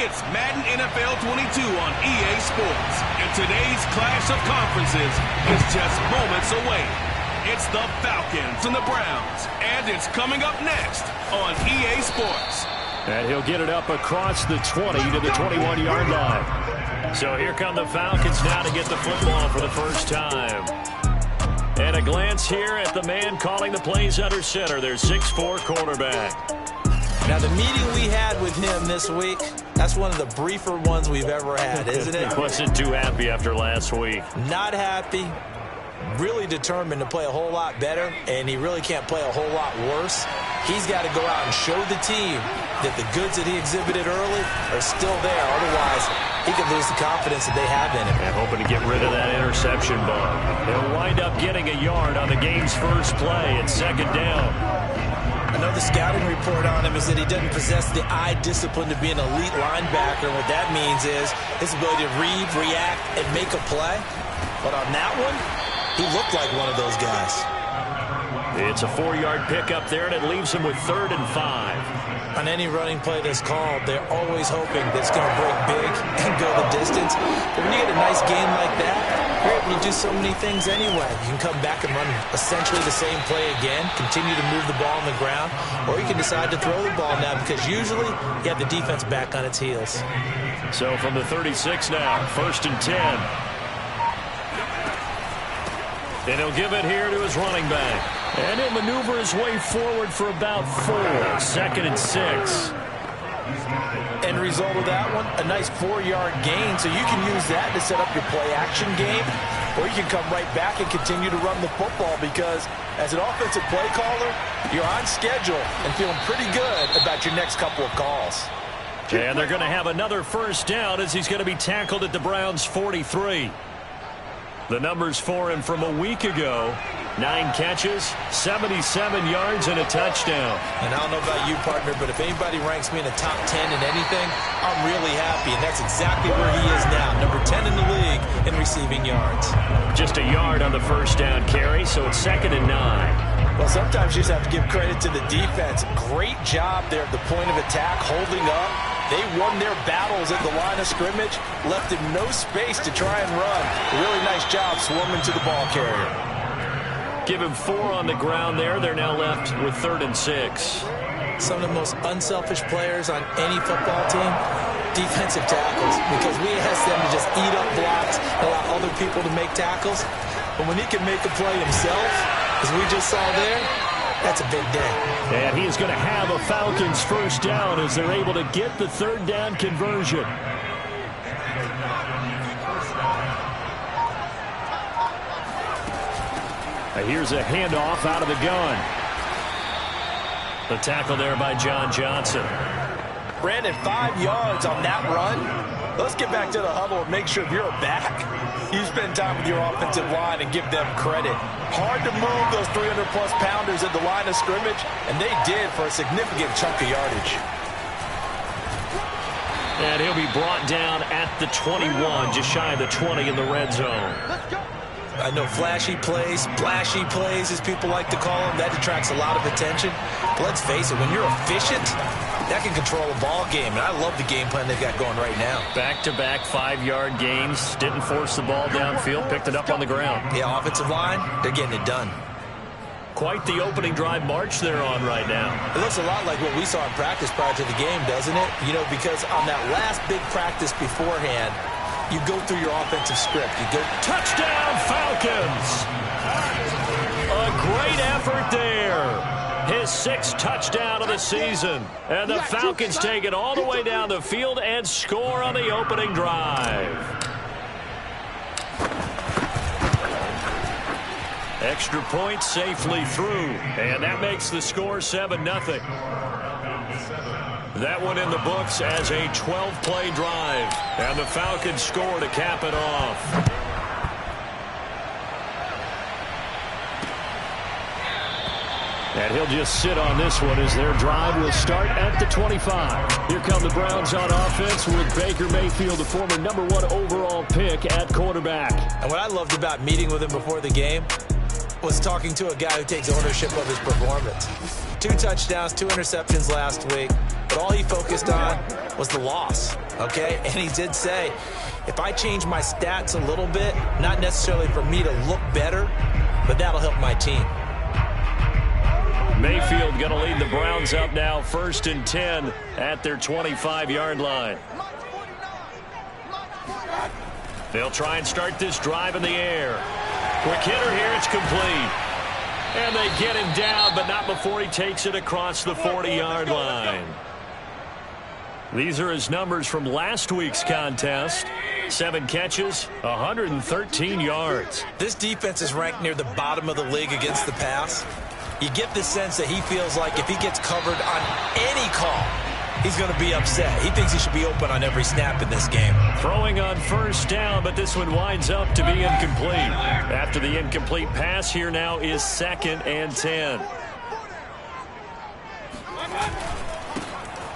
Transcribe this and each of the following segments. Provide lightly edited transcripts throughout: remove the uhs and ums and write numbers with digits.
It's Madden NFL 22 on EA Sports, and today's clash of conferences is just moments away. It's the Falcons and the Browns, and it's coming up next on EA Sports. And he'll get it up across the 20 to the 21-yard line. So here come the Falcons now to get the football for the first time. And a glance here at the man calling the plays under center, their 6'4" quarterback. Now, the meeting we had with him this week, that's one of the briefer ones we've ever had, isn't it? Wasn't too happy after last week. Not happy. Really determined to play a whole lot better, and he really can't play a whole lot worse. He's got to go out and show the team that the goods that he exhibited early are still there. Otherwise, he could lose the confidence that they have in him. And hoping to get rid of that interception bug. He'll wind up getting a yard on the game's first play at second down. I know the scouting report on him is that he doesn't possess the eye discipline to be an elite linebacker. And what that means is his ability to read, react, and make a play. But on that one, he looked like one of those guys. It's a 4-yard pickup there, and it leaves him with 3rd and 5. On any running play that's called, they're always hoping that it's going to break big and go the distance. But when you get a nice game like that, you're able to do so many things anyway. You can come back and run essentially the same play again, continue to move the ball on the ground, or you can decide to throw the ball now because usually you have the defense back on its heels. So from the 36 now, 1st and 10. And he'll give it here to his running back. And he'll maneuver his way forward for about 4. 2nd and 6. End result of that one, a nice 4-yard gain. So you can use that to set up your play-action game, or you can come right back and continue to run the football because as an offensive play caller, you're on schedule and feeling pretty good about your next couple of calls. And they're going to have another first down as he's going to be tackled at the Browns' 43. The numbers for him from a week ago, 9 catches, 77 yards, and a touchdown. And I don't know about you, partner, but if anybody ranks me in the top 10 in anything, I'm really happy. And that's exactly where he is now, number 10 in the league in receiving yards. Just a yard on the first down carry, so it's 2nd and 9. Well, sometimes you just have to give credit to the defense. Great job there at the point of attack, holding up. They won their battles at the line of scrimmage, left him no space to try and run. Really nice job swarming to the ball carrier. Give him 4 on the ground there. They're now left with 3rd and 6. Some of the most unselfish players on any football team, defensive tackles, because we ask them to just eat up blocks and allow other people to make tackles. But when he can make a play himself, as we just saw there, that's a big day. And he is going to have a Falcons first down as they're able to get the 3rd down conversion. Here's a handoff out of the gun. The tackle there by John Johnson. Brandon, 5 yards on that run. Let's get back to the huddle and make sure you're back. You spend time with your offensive line and give them credit. Hard to move those 300-plus pounders at the line of scrimmage, and they did for a significant chunk of yardage. And he'll be brought down at the 21, just shy of the 20 in the red zone. I know flashy plays, splashy plays, as people like to call them, that attracts a lot of attention. But let's face it, when you're efficient, that can control a ball game. And I love the game plan they've got going right now. Back-to-back 5-yard gains. Didn't force the ball downfield. Picked it up on the ground. Yeah, offensive line, they're getting it done. Quite the opening drive march they're on right now. It looks a lot like what we saw in practice prior to the game, doesn't it? You know, because on that last big practice beforehand, you go through your offensive script. You go, touchdown, Falcons! A great effort there. His 6th touchdown of the season. And the Falcons take it all the way down the field and score on the opening drive. Extra point safely through. And that makes the score 7-0. That one in the books as a 12-play drive. And the Falcons score to cap it off. And he'll just sit on this one as their drive will start at the 25. Here come the Browns on offense with Baker Mayfield, the former #1 overall pick at quarterback. And what I loved about meeting with him before the game was talking to a guy who takes ownership of his performance. 2 touchdowns, 2 interceptions last week, but all he focused on was the loss, okay? And he did say, if I change my stats a little bit, not necessarily for me to look better, but that'll help my team. Mayfield going to lead the Browns up now, 1st and 10 at their 25-yard line. They'll try and start this drive in the air. Quick hitter here, it's complete. And they get him down, but not before he takes it across the 40-yard line. These are his numbers from last week's contest. 7 catches, 113 yards. This defense is ranked near the bottom of the league against the pass. You get the sense that he feels like if he gets covered on any call, he's going to be upset. He thinks he should be open on every snap in this game. Throwing on 1st down, but this one winds up to be incomplete. After the incomplete pass, here now is 2nd and 10.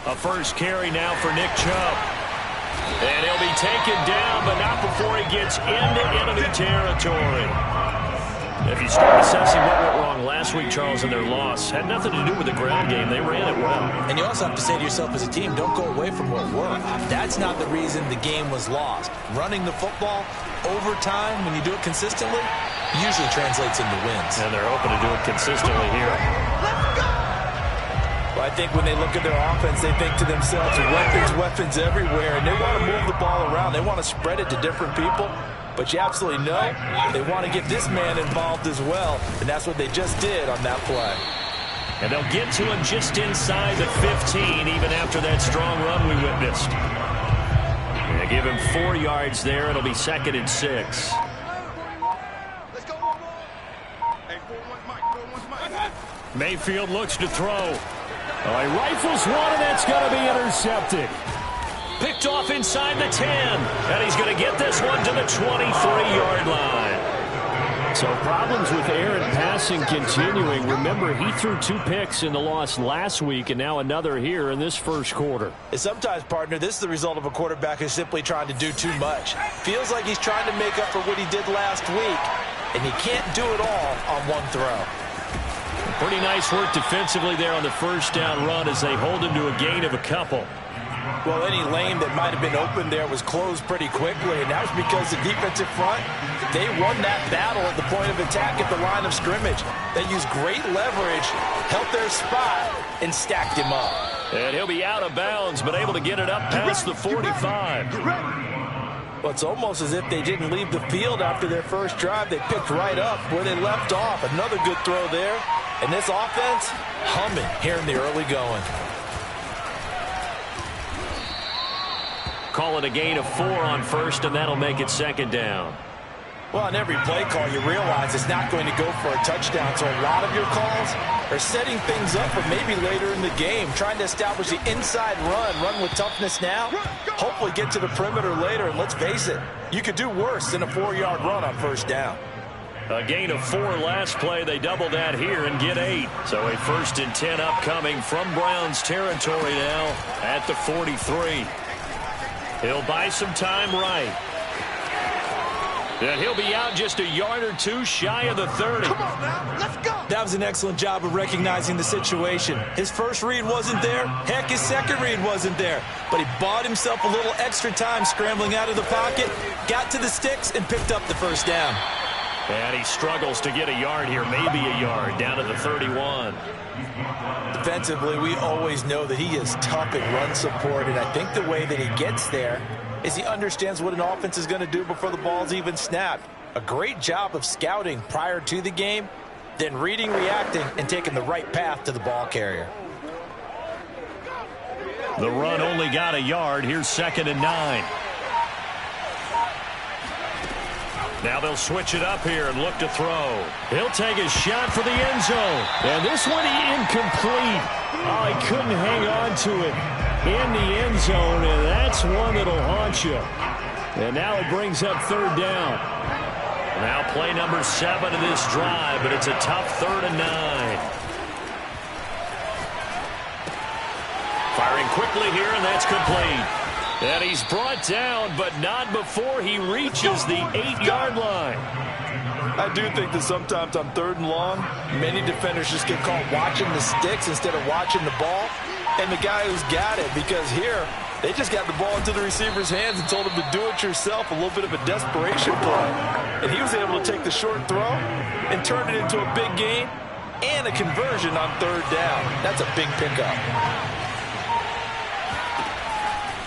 A first carry now for Nick Chubb. And he'll be taken down, but not before he gets into enemy territory. If you start assessing what went wrong last week, Charles, in their loss, had nothing to do with the ground game. They ran it well. And you also have to say to yourself as a team, don't go away from what worked. That's not the reason the game was lost. Running the football over time, when you do it consistently, usually translates into wins. And they're hoping to do it consistently here. Well, I think when they look at their offense, they think to themselves, weapons everywhere, and they want to move the ball around. They want to spread it to different people. But you absolutely know they want to get this man involved as well, and that's what they just did on that play. And they'll get to him just inside the 15, even after that strong run we witnessed. They give him 4 yards there. It'll be 2nd and 6. Mayfield looks to throw. Oh, he rifles one, and that's going to be intercepted. Picked off inside the 10, and he's going to get this one to the 23-yard line. So problems with air and passing continuing. Remember, he threw 2 picks in the loss last week, and now another here in this first quarter. And sometimes, partner, this is the result of a quarterback who's simply trying to do too much. Feels like he's trying to make up for what he did last week, and he can't do it all on one throw. Pretty nice work defensively there on the 1st down run as they hold him to a gain of a couple. Well, any lane that might have been open there was closed pretty quickly, and that was because the defensive front, they won that battle at the point of attack at the line of scrimmage. They used great leverage, held their spot, and stacked him up. And he'll be out of bounds, but able to get it up past the 45. Well, it's almost as if they didn't leave the field after their first drive. They picked right up where they left off. Another good throw there. And this offense, humming here in the early going. Call it a gain of 4 on 1st, and that'll make it 2nd down. Well, on every play call, you realize it's not going to go for a touchdown. So a lot of your calls are setting things up for maybe later in the game, trying to establish the inside run with toughness now, hopefully get to the perimeter later. And let's face it, you could do worse than a 4-yard run on 1st down. A gain of 4 last play. They double that here and get 8. So a 1st and 10 upcoming from Browns territory now at the 43. He'll buy some time right. And he'll be out just a yard or 2 shy of the 30. Come on now, let's go. That was an excellent job of recognizing the situation. His first read wasn't there. Heck, his second read wasn't there. But he bought himself a little extra time scrambling out of the pocket, got to the sticks, and picked up the 1st down. And he struggles to get a yard here, maybe a yard, down to the 31. Defensively, we always know that he is tough at run support, and I think the way that he gets there is he understands what an offense is going to do before the ball's even snapped. A great job of scouting prior to the game, then reading, reacting, and taking the right path to the ball carrier. The run only got a yard. Here's 2nd and 9. Now they'll switch it up here and look to throw. He'll take a shot for the end zone. And this one incomplete. Oh, he couldn't hang on to it in the end zone, and that's one that'll haunt you. And now it brings up 3rd down. Now play number 7 of this drive, but it's a tough 3rd and 9. Firing quickly here, and that's complete. And he's brought down, but not before he reaches the 8-yard line. I do think that sometimes on 3rd and long, many defenders just get caught watching the sticks instead of watching the ball. And the guy who's got it, because here, they just got the ball into the receiver's hands and told him to do it yourself, a little bit of a desperation play. And he was able to take the short throw and turn it into a big gain and a conversion on 3rd down. That's a big pickup.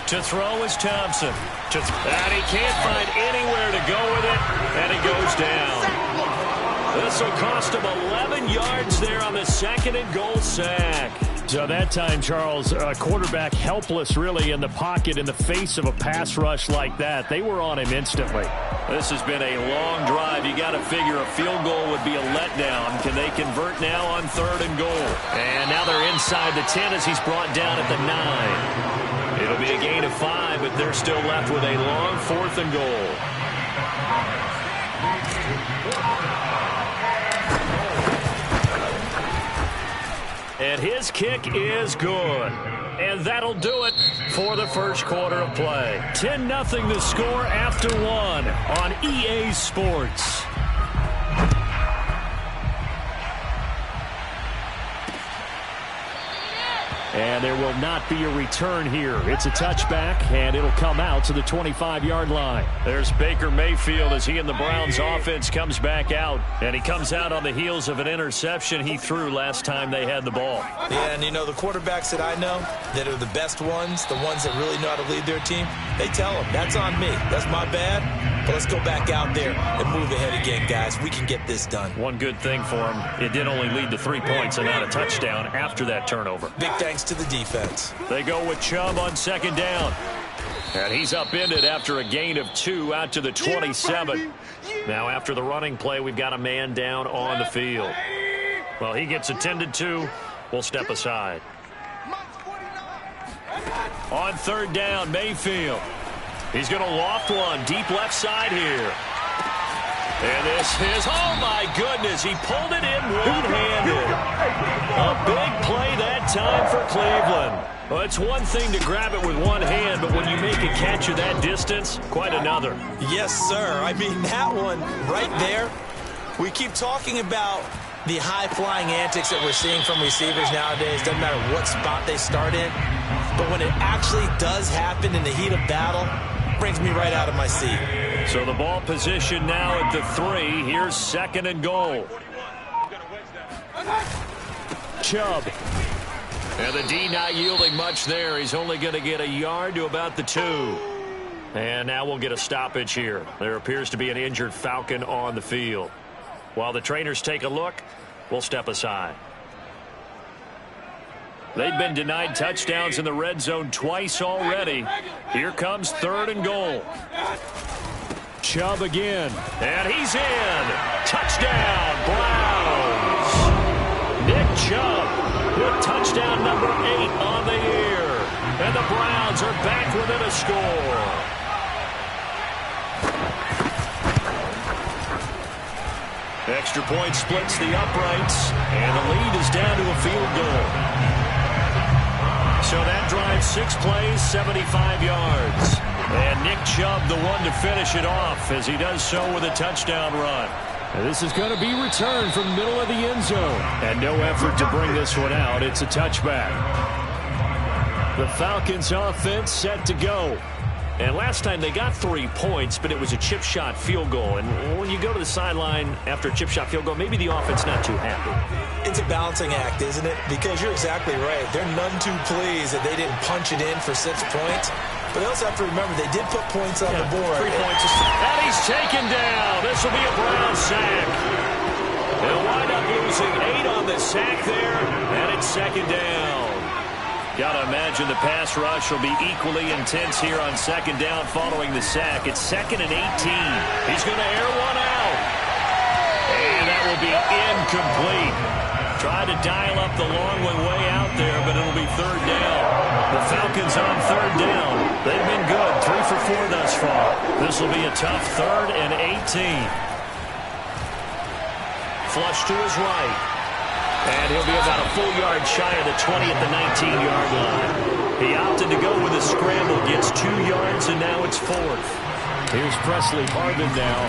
To throw is Thompson. And he can't find anywhere to go with it, and it goes down. This will cost him 11 yards there on the 2nd and goal sack. So that time, Charles, quarterback helpless really in the pocket in the face of a pass rush like that. They were on him instantly. This has been a long drive. You got to figure a field goal would be a letdown. Can they convert now on 3rd and goal? And now they're inside the 10 as he's brought down at the 9. It'll be a gain of 5, but they're still left with a long 4th and goal. And his kick is good. And that'll do it for the first quarter of play. 10-0 the score after 1 on EA Sports. And there will not be a return here. It's a touchback, and it'll come out to the 25-yard line. There's Baker Mayfield as he and the Browns offense comes back out. And he comes out on the heels of an interception he threw last time they had the ball. Yeah, and you know, the quarterbacks that I know that are the best ones, the ones that really know how to lead their team, they tell them, that's on me. That's my bad. But let's go back out there and move ahead again, guys. We can get this done. One good thing for him, it did only lead to 3 points and not a touchdown after that turnover. Big thanks to the defense. They go with Chubb on 2nd down. And he's upended after a gain of 2 out to the 27. Now after the running play, we've got a man down on the field. Well, he gets attended to. We'll step aside. On 3rd down, Mayfield. He's going to loft one deep left side here. And this is, oh my goodness, he pulled it in one-handed. A big play that time for Cleveland. Well, it's one thing to grab it with one hand, but when you make a catch of that distance, quite another. Yes, sir. I mean, that one right there, we keep talking about the high-flying antics that we're seeing from receivers nowadays. Doesn't matter what spot they start in. But when it actually does happen in the heat of battle, it brings me right out of my seat. So the ball position now at the 3. Here's 2nd and goal. Chubb. And the D not yielding much there. He's only going to get a yard to about the 2. And now we'll get a stoppage here. There appears to be an injured Falcon on the field. While the trainers take a look, we'll step aside. They've been denied touchdowns in the red zone twice already. Here comes 3rd and goal. Chubb again. And he's in. Touchdown, Browns. Nick Chubb with touchdown number 8 on the year. And the Browns are back within a score. Extra point splits the uprights. And the lead is down to a field goal. So that drives 6 plays, 75 yards. And Nick Chubb, the one to finish it off, as he does so with a touchdown run. And this is going to be returned from the middle of the end zone. And no effort to bring this one out. It's a touchback. The Falcons offense set to go. And last time they got 3 points, but it was a chip shot field goal. And when you go to the sideline after a chip shot field goal, maybe the offense not too happy. It's a balancing act, isn't it? Because you're exactly right. They're none too pleased that they didn't punch it in for 6 points. But they also have to remember they did put points on the board. 3 points. And he's taken down. This will be a Brown sack. They'll wind up losing 8 on the sack there. And it's 2nd down. Got to imagine the pass rush will be equally intense here on 2nd down following the sack. It's 2nd and 18. He's going to air one out. And that will be incomplete. Tried to dial up the long one way out there, but it'll be 3rd down. The Falcons on 3rd down. They've been good, 3 for 4 thus far. This will be a tough 3rd and 18. Flush to his right. And he'll be about a full yard shy of the 20 at the 19-yard line. He opted to go with a scramble, gets 2 yards, and now it's 4th. Here's Presley Harvin now.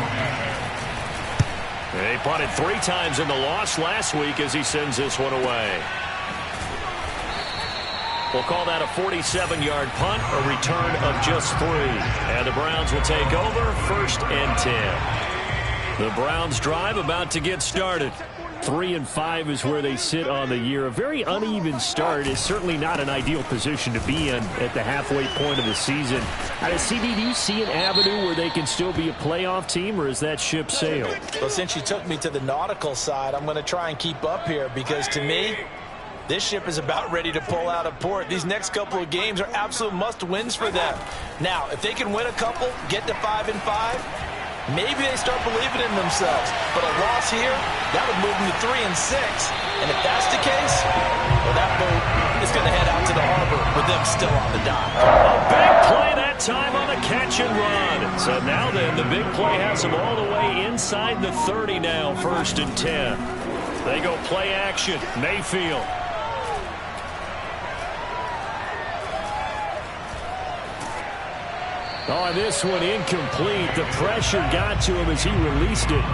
He punted 3 times in the loss last week as he sends this one away. We'll call that a 47-yard punt, a return of just 3. And the Browns will take over, 1st and 10. The Browns drive about to get started. 3-5 is where they sit on the year. A very uneven start is certainly not an ideal position to be in at the halfway point of the season. CD, do you see an avenue where they can still be a playoff team, or is that ship sailed? Well, since you took me to the nautical side, I'm going to try and keep up here because to me, this ship is about ready to pull out of port. These next couple of games are absolute must-wins for them. Now, if they can win a couple, get to 5-5, maybe they start believing in themselves. But a loss here, that would move them to 3-6. And if that's the case, well, that boat is going to head out to the harbor with them still on the dock. A big play that time on the catch and run. So now then, the big play has them all the way inside the 30 now, 1st and 10. They go play action. Mayfield. Oh, this one incomplete. The pressure got to him as he released it.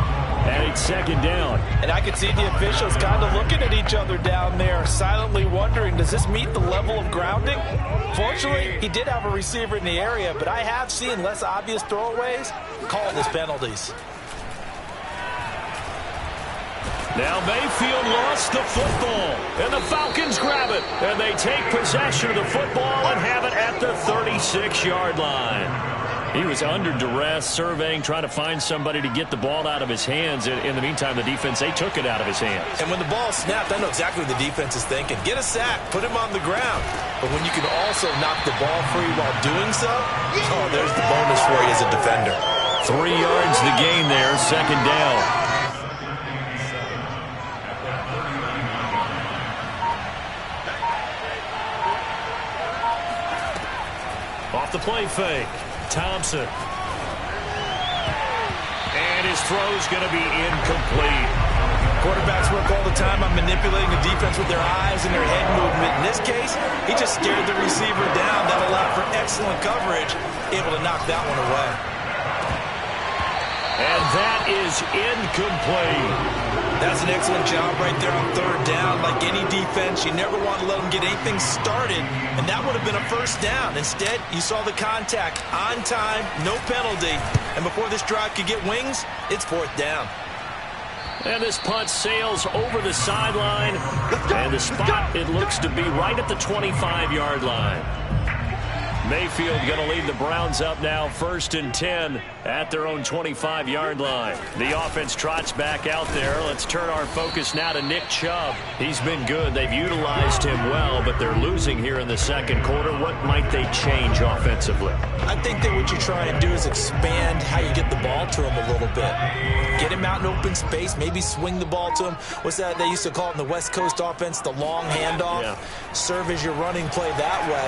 And it's 2nd down. And I could see the officials kind of looking at each other down there, silently wondering, does this meet the level of grounding? Fortunately, he did have a receiver in the area, but I have seen less obvious throwaways called as penalties. Now Mayfield lost the football, and the Falcons grab it. And they take possession of the football and have it at the 36-yard line. He was under duress, surveying, trying to find somebody to get the ball out of his hands. In the meantime, the defense, they took it out of his hands. And when the ball snapped, I know exactly what the defense is thinking. Get a sack, put him on the ground. But when you can also knock the ball free while doing so, oh, there's the bonus for you as a defender. 3 yards the gain there, 2nd down. Off the play fake, Thompson. And his throw's going to be incomplete. Quarterbacks work all the time on manipulating the defense with their eyes and their head movement. In this case, he just scared the receiver down. That allowed for excellent coverage, able to knock that one away. And that is incomplete. That's an excellent job right there on 3rd down. Like any defense, you never want to let them get anything started, and that would have been a 1st down. Instead, you saw the contact on time, no penalty, and before this drive could get wings, it's 4th down. And this punt sails over the sideline, and the spot, it looks to be right at the 25-yard line. Mayfield going to lead the Browns up now, 1st and 10 at their own 25-yard line. The offense trots back out there. Let's turn our focus now to Nick Chubb. He's been good. They've utilized him well, but they're losing here in the 2nd quarter. What might they change offensively? I think that what you try and do is expand how you get the ball to him a little bit. Get him out in open space, maybe swing the ball to him. What's that they used to call it in the West Coast offense, the long handoff? Yeah. Serve as your running play that way,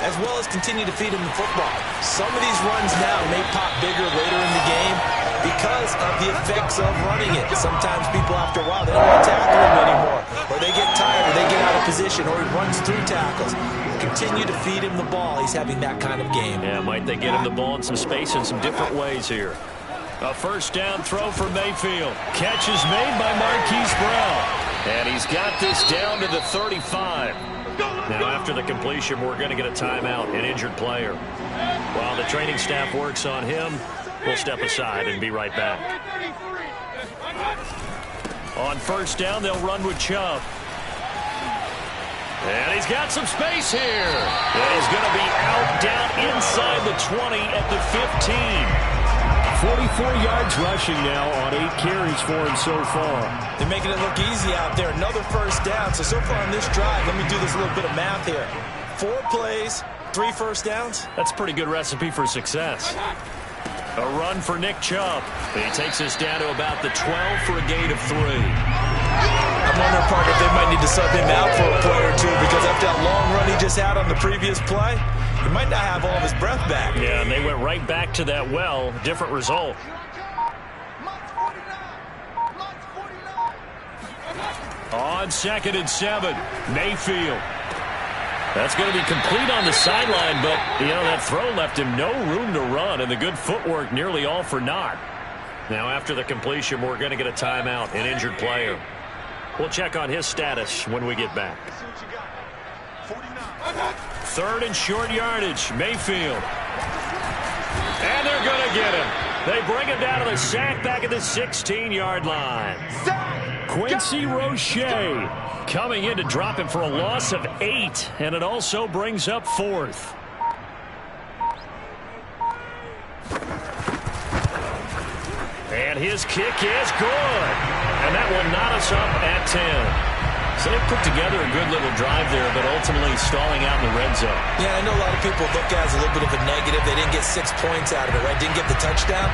as well as continue to feed him the football. Some of these runs now may pop bigger later in the game because of the effects of running it. Sometimes people, after a while, they don't want to tackle him anymore, or they get tired, or they get out of position, or he runs through tackles. Continue to feed him the ball. He's having that kind of game. Yeah, might they get him the ball in some space in some different ways here. A 1st down throw for Mayfield. Catch is made by Marquise Brown. And he's got this down to the 35. Now, after the completion, we're going to get a timeout, an injured player. While the training staff works on him, we'll step aside and be right back. On 1st down, they'll run with Chubb. And he's got some space here. And he's going to be out down inside the 20 at the 15. 44 yards rushing now on 8 carries for him so far. They're making it look easy out there. Another 1st down. So far on this drive, let me do this little bit of math here. 4 plays, 3 1st downs. That's a pretty good recipe for success. A run for Nick Chubb. He takes us down to about the 12 for a gain of 3. I'm wondering, partner, if they might need to sub him out for a play or two, because after that long run he just had on the previous play, he might not have all of his breath back. Yeah, and they went right back to that well. Different result. On 2nd and 7, Mayfield. That's going to be complete on the sideline, but, that throw left him no room to run, and the good footwork nearly all for naught. Now, after the completion, we're going to get a timeout, an injured player. We'll check on his status when we get back. Third and short yardage, Mayfield. And they're going to get him. They bring him down to the sack back at the 16-yard line. Quincy Roche coming in to drop him for a loss of 8, and it also brings up 4th. And his kick is good. And that will knot us up at 10. So they put together a good little drive there, but ultimately stalling out in the red zone. Yeah, I know a lot of people look at it as a little bit of a negative. They didn't get 6 points out of it, right? Didn't get the touchdown.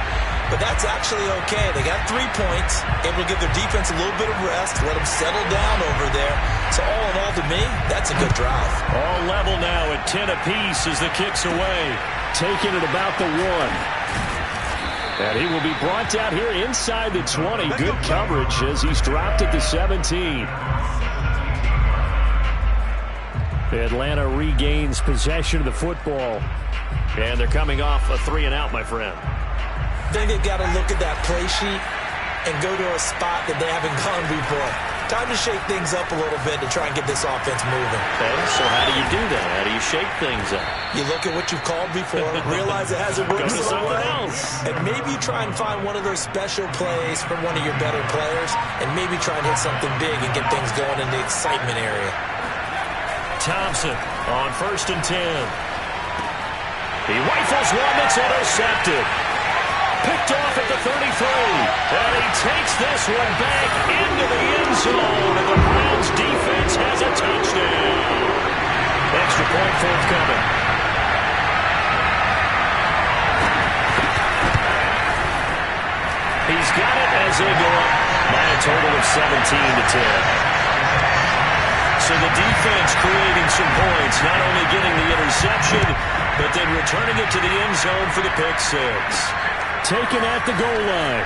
But that's actually okay. They got 3 points, able to give their defense a little bit of rest, let them settle down over there. So all in all, to me, that's a good drive. All level now at 10 apiece as the kick's away. Taking it about the 1. And he will be brought down here inside the 20. Good coverage as he's dropped at the 17. Atlanta regains possession of the football. And they're coming off a 3-and-out, my friend. I think they've got to look at that play sheet and go to a spot that they haven't gone before. Time to shake things up a little bit to try and get this offense moving. Okay, so how do you do that? How do you shake things up? You look at what you've called before, realize it hasn't worked Go to something else. and maybe try and find one of those special plays from one of your better players, and maybe try and hit something big and get things going in the excitement area. Thompson on 1st and 10. He rifles one that's intercepted. Picked off at the 33. And he takes this one back into the end zone. And the Browns defense has a touchdown. Extra point forthcoming. He's got it as they go up by a total of 17-10. So the defense creating some points, not only getting the interception, but then returning it to the end zone for the pick 6. Taken at the goal line.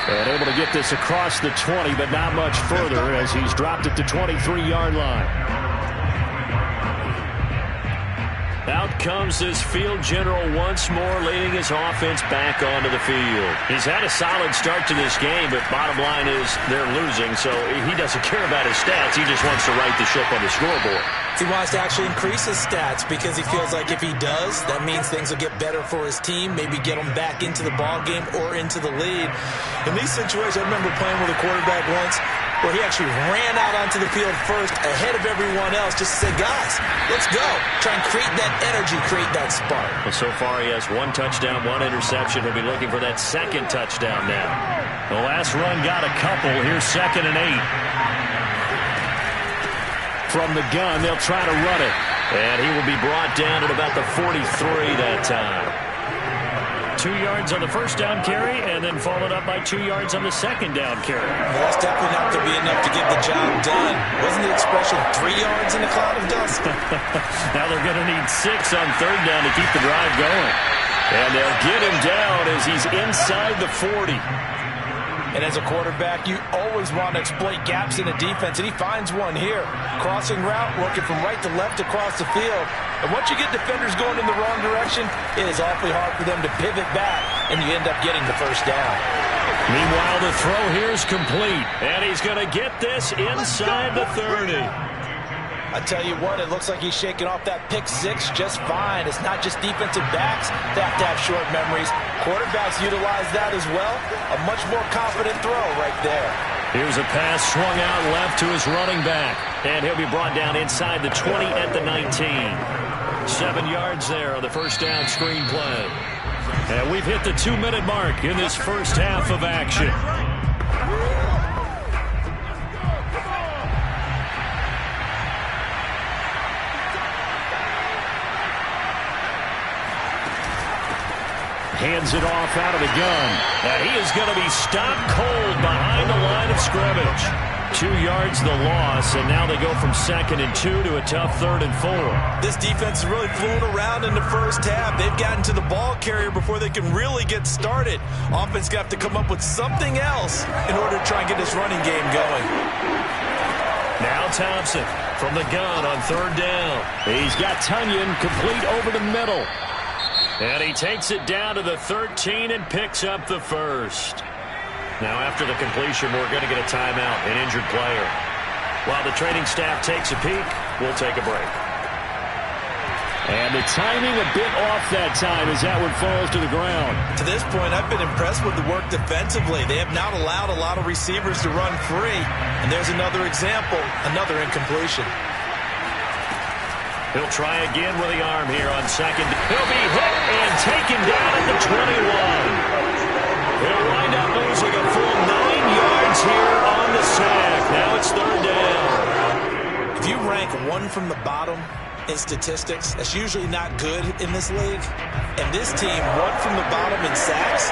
And able to get this across the 20, but not much further as he's dropped it to 23-yard line. Out comes this field general once more, leading his offense back onto the field. He's had a solid start to this game, but bottom line is they're losing, so he doesn't care about his stats. He just wants to right the ship on the scoreboard. He wants to actually increase his stats because he feels like if he does, that means things will get better for his team, maybe get him back into the ball game or into the lead. In these situations, I remember playing with a quarterback once where he actually ran out onto the field first ahead of everyone else just to say, guys, let's go. Try and create that energy, create that spark. Well, so far he has 1 touchdown, 1 interception. He'll be looking for that 2nd touchdown now. The last run got a couple. Here's 2nd and 8. From the gun, they'll try to run it. And he will be brought down at about the 43 that time. 2 yards on the first down carry, and then followed up by 2 yards on the second down carry. Well, that's definitely not going to be enough to get the job done. Wasn't the expression 3 yards in a cloud of dust? Now they're going to need 6 on 3rd down to keep the drive going. And they'll get him down as he's inside the 40. And as a quarterback, you always want to exploit gaps in the defense, and he finds one here. Crossing route, working from right to left across the field. And once you get defenders going in the wrong direction, it is awfully hard for them to pivot back, and you end up getting the first down. Meanwhile, the throw here is complete, and he's going to get this inside the 30. I tell you what, it looks like he's shaking off that pick 6 just fine. It's not just defensive backs that have to have short memories. Quarterbacks utilize that as well. A much more confident throw right there. Here's a pass swung out left to his running back. And he'll be brought down inside the 20 at the 19. 7 yards there on the first down screen play. And we've hit the 2-minute mark in this first half of action. Hands it off out of the gun. And he is going to be stopped cold behind the line of scrimmage. 2 yards the loss, and now they go from 2nd and 2 to a tough 3rd and 4. This defense is really fooling around in the first half. They've gotten to the ball carrier before they can really get started. Offense got to come up with something else in order to try and get this running game going. Now Thompson from the gun on 3rd down. He's got Tunyon complete over the middle. And he takes it down to the 13 and picks up the first. Now, after the completion, we're going to get a timeout, an injured player. While the training staff takes a peek, we'll take a break. And the timing a bit off that time as that one falls to the ground. To this point, I've been impressed with the work defensively. They have not allowed a lot of receivers to run free. And there's another example, another incompletion. He'll try again with the arm here on second. He'll be hit and taken down at the 21. He'll wind up losing a full 9 yards here on the sack. Now it's third down. If you rank one from the bottom in statistics, that's usually not good in this league. And this team, one from the bottom in sacks,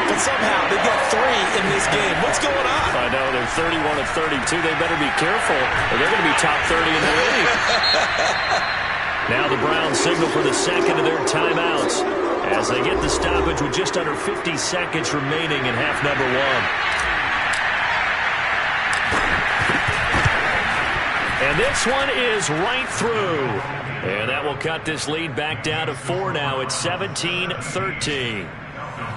but somehow they got 3 in this game. What's going on? I know, they're 31 of 32. They better be careful, or they're going to be top 30 in the league. Now the Browns signal for the second of their timeouts as they get the stoppage with just under 50 seconds remaining in half number 1. And this one is right through. And that will cut this lead back down to 4 now. It's 17-13.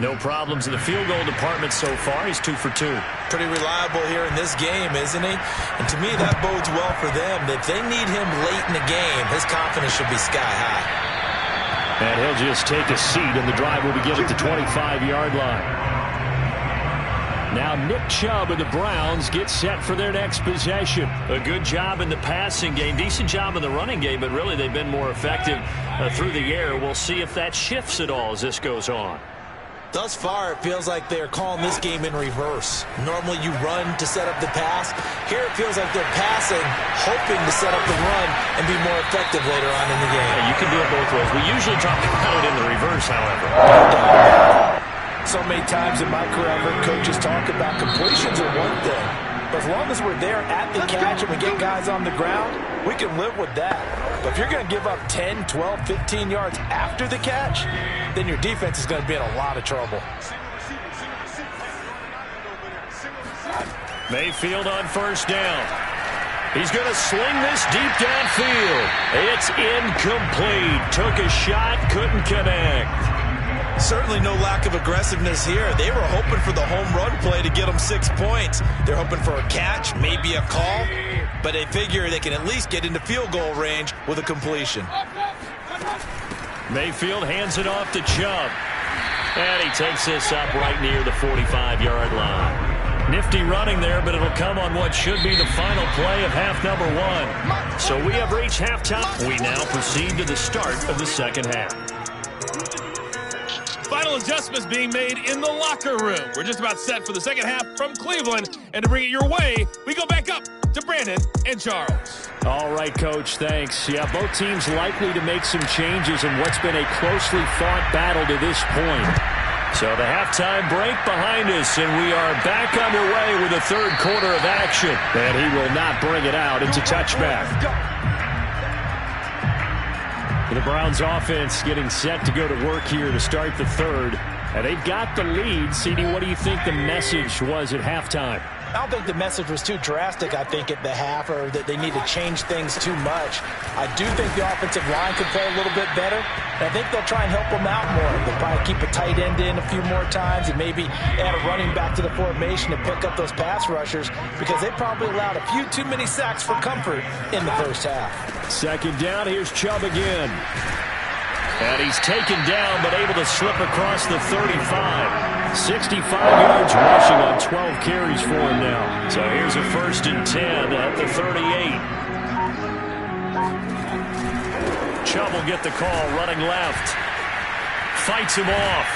No problems in the field goal department so far. He's 2 for 2. Pretty reliable here in this game, isn't he? And to me, that bodes well for them. If they need him late in the game, his confidence should be sky high. And he'll just take a seat, and the drive will begin at the 25-yard line. Now Nick Chubb and the Browns get set for their next possession. A good job in the passing game, decent job in the running game, but really they've been more effective through the air. We'll see if that shifts at all as this goes on. Thus far, it feels like they're calling this game in reverse. Normally you run to set up the pass. Here it feels like they're passing, hoping to set up the run and be more effective later on in the game. Yeah, you can do it both ways. We usually talk about it in the reverse, however. So many times in my career, I've heard coaches talk about completions are one thing. But as long as we're there at the catch and we get guys on the ground, we can live with that. But if you're going to give up 10, 12, 15 yards after the catch, then your defense is going to be in a lot of trouble. Mayfield on first down. He's going to sling this deep downfield. It's incomplete. Took a shot, couldn't connect. Certainly no lack of aggressiveness here. They were hoping for the home run play to get them 6 points. They're hoping for a catch, maybe a call, but they figure they can at least get into field goal range with a completion. Mayfield hands it off to Chubb. And he takes this up right near the 45-yard line. Nifty running there, but it'll come on what should be the final play of half number 1. So we have reached halftime. We now proceed to the start of the second half. Final adjustments being made in the locker room. We're just about set for the second half from Cleveland. And to bring it your way, we go back up to Brandon and Charles. All right, Coach, thanks. Yeah, both teams likely to make some changes in what's been a closely fought battle to this point. So the halftime break behind us, and we are back underway with the third quarter of action. And he will not bring it out. It's a touchback. The Browns offense getting set to go to work here to start the third. And they've got the lead. CD, what do you think the message was at halftime? I don't think the message was too drastic, I think, at the half, or that they need to change things too much. I do think the offensive line could play a little bit better, and I think they'll try and help them out more. They'll probably keep a tight end in a few more times and maybe add a running back to the formation to pick up those pass rushers, because they probably allowed a few too many sacks for comfort in the first half. Second down, here's Chubb again. And he's taken down, but able to slip across the 35. 65 yards rushing on 12 carries for him now. So here's a 1st and 10 at the 38. Chubb will get the call, running left. Fights him off.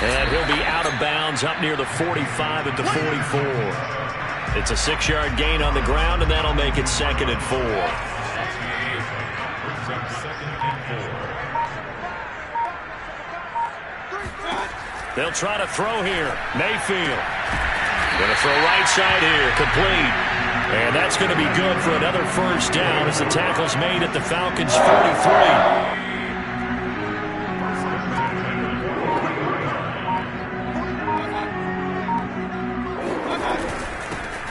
And he'll be out of bounds up near the 45 at the 44. It's a 6-yard gain on the ground, and that'll make it 2nd and 4. They'll try to throw here. Mayfield. Going to throw right side here. Complete. And that's going to be good for another first down as the tackle's made at the Falcons' 43.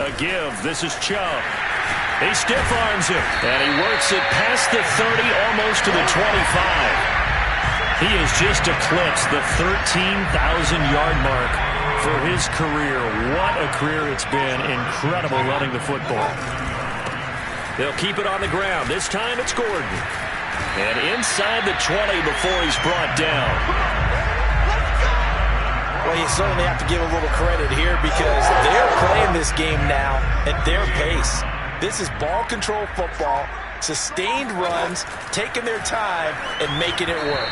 A give. This is Chubb. He stiff arms him. And he works it past the 30, almost to the 25. He has just eclipsed the 13,000-yard mark for his career. What a career it's been. Incredible running the football. They'll keep it on the ground. This time it's Gordon. And inside the 20 before he's brought down. Well, you certainly have to give a little credit here because they're playing this game now at their pace. This is ball control football, sustained runs, taking their time, and making it work.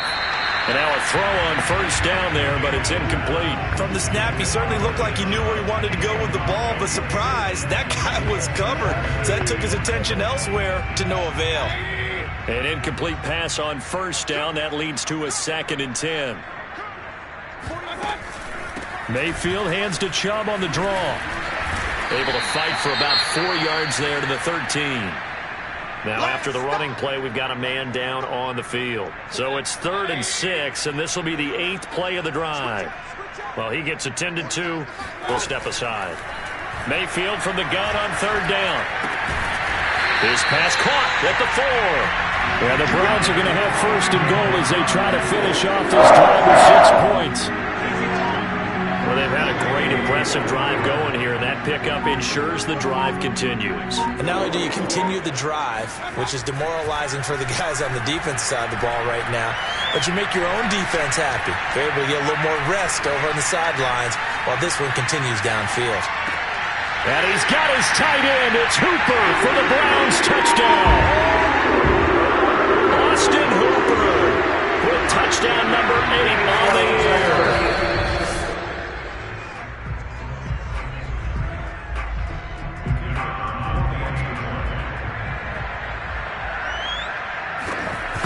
And now a throw on first down there, but it's incomplete. From the snap, he certainly looked like he knew where he wanted to go with the ball, but surprise, that guy was covered. So that took his attention elsewhere to no avail. An incomplete pass on first down. That leads to a 2nd and 10. Mayfield hands to Chubb on the draw. Able to fight for about 4 yards there to the 13. Now after the running play, we've got a man down on the field. So it's 3rd and 6, and this will be the 8th play of the drive. Well, he gets attended to. We'll step aside. Mayfield from the gun on 3rd down. His pass caught at the 4. Yeah, the Browns are going to have 1st and goal as they try to finish off this drive with 6 points. Well, they've had a great, impressive drive going here, and that pickup ensures the drive continues. And not only do you continue the drive, which is demoralizing for the guys on the defense side of the ball right now, but you make your own defense happy. They're able to get a little more rest over on the sidelines while this one continues downfield. And he's got his tight end. It's Hooper for the Browns touchdown. Austin Hooper with touchdown number 8 on the year.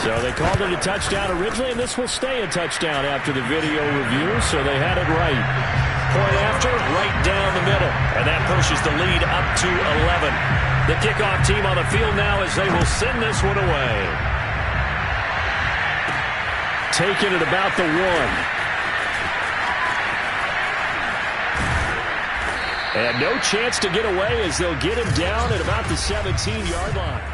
So they called it a touchdown originally, and this will stay a touchdown after the video review, so they had it right. Point after, right down the middle. And that pushes the lead up to 11. The kickoff team on the field now as they will send this one away. Taking it about the 1. And no chance to get away as they'll get him down at about the 17-yard line.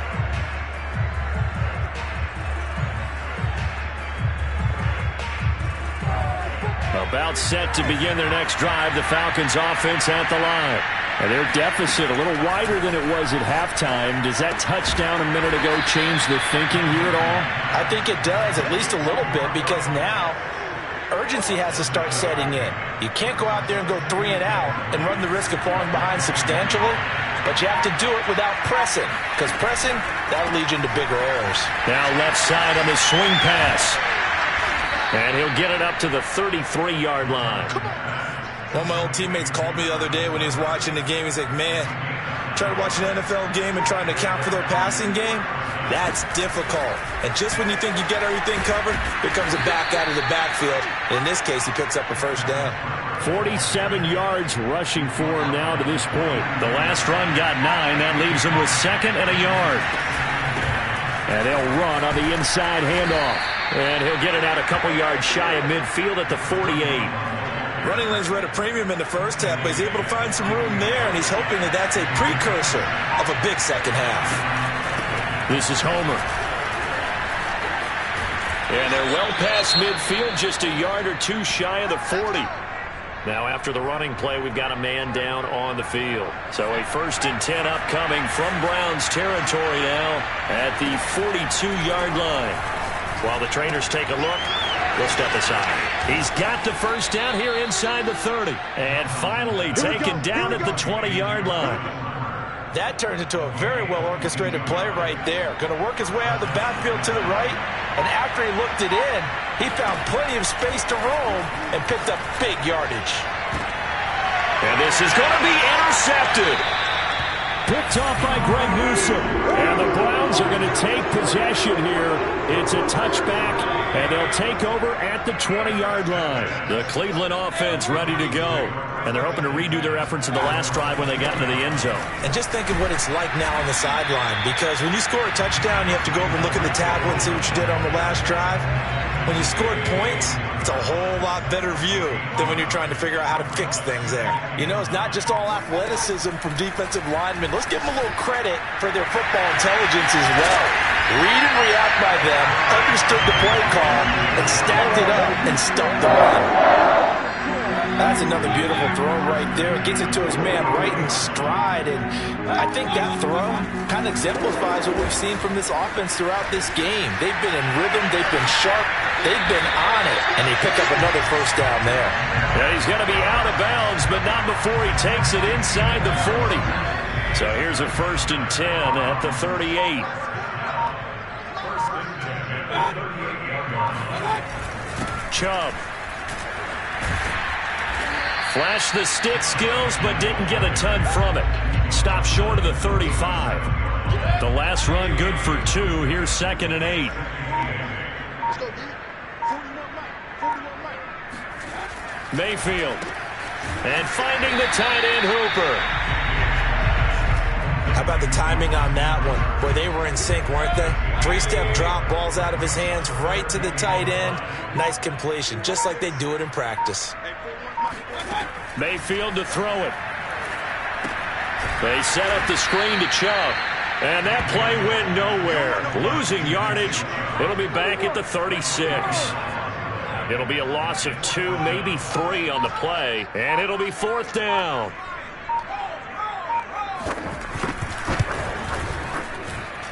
About set to begin their next drive, the Falcons offense at the line. And their deficit a little wider than it was at halftime. Does that touchdown a minute ago change the thinking here at all? I think it does, at least a little bit, because now urgency has to start setting in. You can't go out there and go 3 and out and run the risk of falling behind substantially, but you have to do it without pressing, because pressing, that'll lead you into bigger errors. Now left side on the swing pass. And he'll get it up to the 33-yard line. One of my old teammates called me the other day when he was watching the game. He's like, man, trying to watch an NFL game and trying to account for their passing game, that's difficult. And just when you think you get everything covered, here comes a back out of the backfield. In this case, he picks up a 1st down. 47 yards rushing for him now to this point. The last run got 9. That leaves him with 2nd and a yard. And they'll run on the inside handoff. And he'll get it out a couple yards shy of midfield at the 48. Running lanes were at a premium in the first half, but he's able to find some room there, and he's hoping that that's a precursor of a big second half. This is Homer. And they're well past midfield, just a yard or 2 shy of the 40. Now after the running play, we've got a man down on the field. So a 1st and 10 upcoming from Browns territory now at the 42-yard line. While the trainers take a look, we'll step aside. He's got the 1st down here inside the 30. And finally taken down at the 20-yard line. That turned into a very well-orchestrated play right there. Going to work his way out of the backfield to the right. And after he looked it in, he found plenty of space to roam and picked up big yardage. And this is going to be intercepted. Picked off by Greg Newsome. And the Browns are going to take possession here. It's a touchback, and they'll take over at the 20-yard line. The Cleveland offense ready to go. And they're hoping to redo their efforts in the last drive when they got into the end zone. And just think of what it's like now on the sideline, because when you score a touchdown, you have to go over and look at the tablet and see what you did on the last drive. When you scored points, it's a whole lot better view than when you're trying to figure out how to fix things there. You know, it's not just all athleticism from defensive linemen. Let's give them a little credit for their football intelligence as well. Read and react by them, understood the play call, and stacked it up and stumped the run. That's another beautiful throw right there. Gets it to his man right in stride. And I think that throw kind of exemplifies what we've seen from this offense throughout this game. They've been in rhythm. They've been sharp. They've been on it. And they pick up another first down there. Yeah, he's going to be out of bounds, but not before he takes it inside the 40. So here's a 1st and 10 at the 38. Chubb. Flashed the stick skills, but didn't get a ton from it. Stopped short of the 35. The last run good for 2. Here's 2nd and 8. Mayfield. And finding the tight end Hooper. How about the timing on that one? Boy, they were in sync, weren't they? 3-step drop, balls out of his hands, right to the tight end. Nice completion, just like they do it in practice. Mayfield to throw it. They set up the screen to Chubb. And that play went nowhere. Losing yardage. It'll be back at the 36. It'll be a loss of 2, maybe 3 on the play. And it'll be 4th down.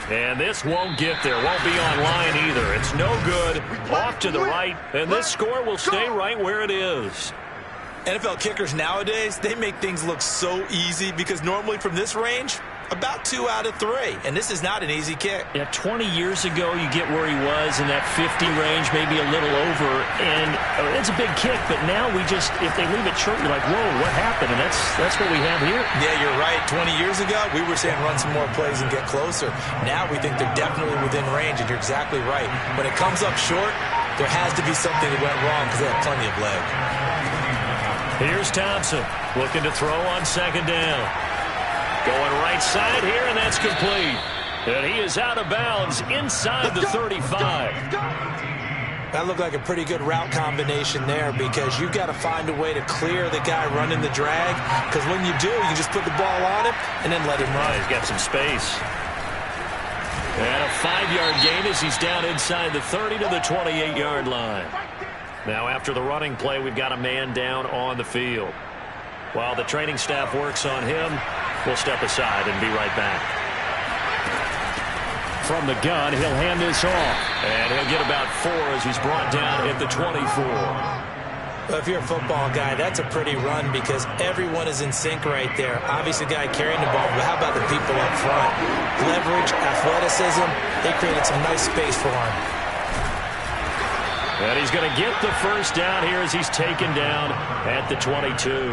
And this won't get there. Won't be online either. It's no good. Off to the right. And this score will stay right where it is. NFL kickers nowadays, they make things look so easy because normally from this range, about 2 out of 3. And this is not an easy kick. Yeah, 20 years ago, you get where he was in that 50 range, maybe a little over. And it's a big kick, but now we just, if they leave it short, you're like, whoa, what happened? And that's what we have here. Yeah, you're right. 20 years ago, we were saying run some more plays and get closer. Now we think they're definitely within range, and you're exactly right. When it comes up short, there has to be something that went wrong because they have plenty of leg. Here's Thompson looking to throw on 2nd down. Going right side here, and that's complete. And he is out of bounds inside the 35. That looked like a pretty good route combination there because you've got to find a way to clear the guy running the drag because when you do, you just put the ball on him and then let him run. He's got some space. And a 5-yard gain as he's down inside the 30 to the 28-yard line. Now after the running play, we've got a man down on the field. While the training staff works on him, we'll step aside and be right back. From the gun, he'll hand this off. And he'll get about 4 as he's brought down at the 24. Well, if you're a football guy, that's a pretty run because everyone is in sync right there. Obviously, the guy carrying the ball, but how about the people up front? Leverage, athleticism, they created some nice space for him. And he's going to get the first down here as he's taken down at the 22.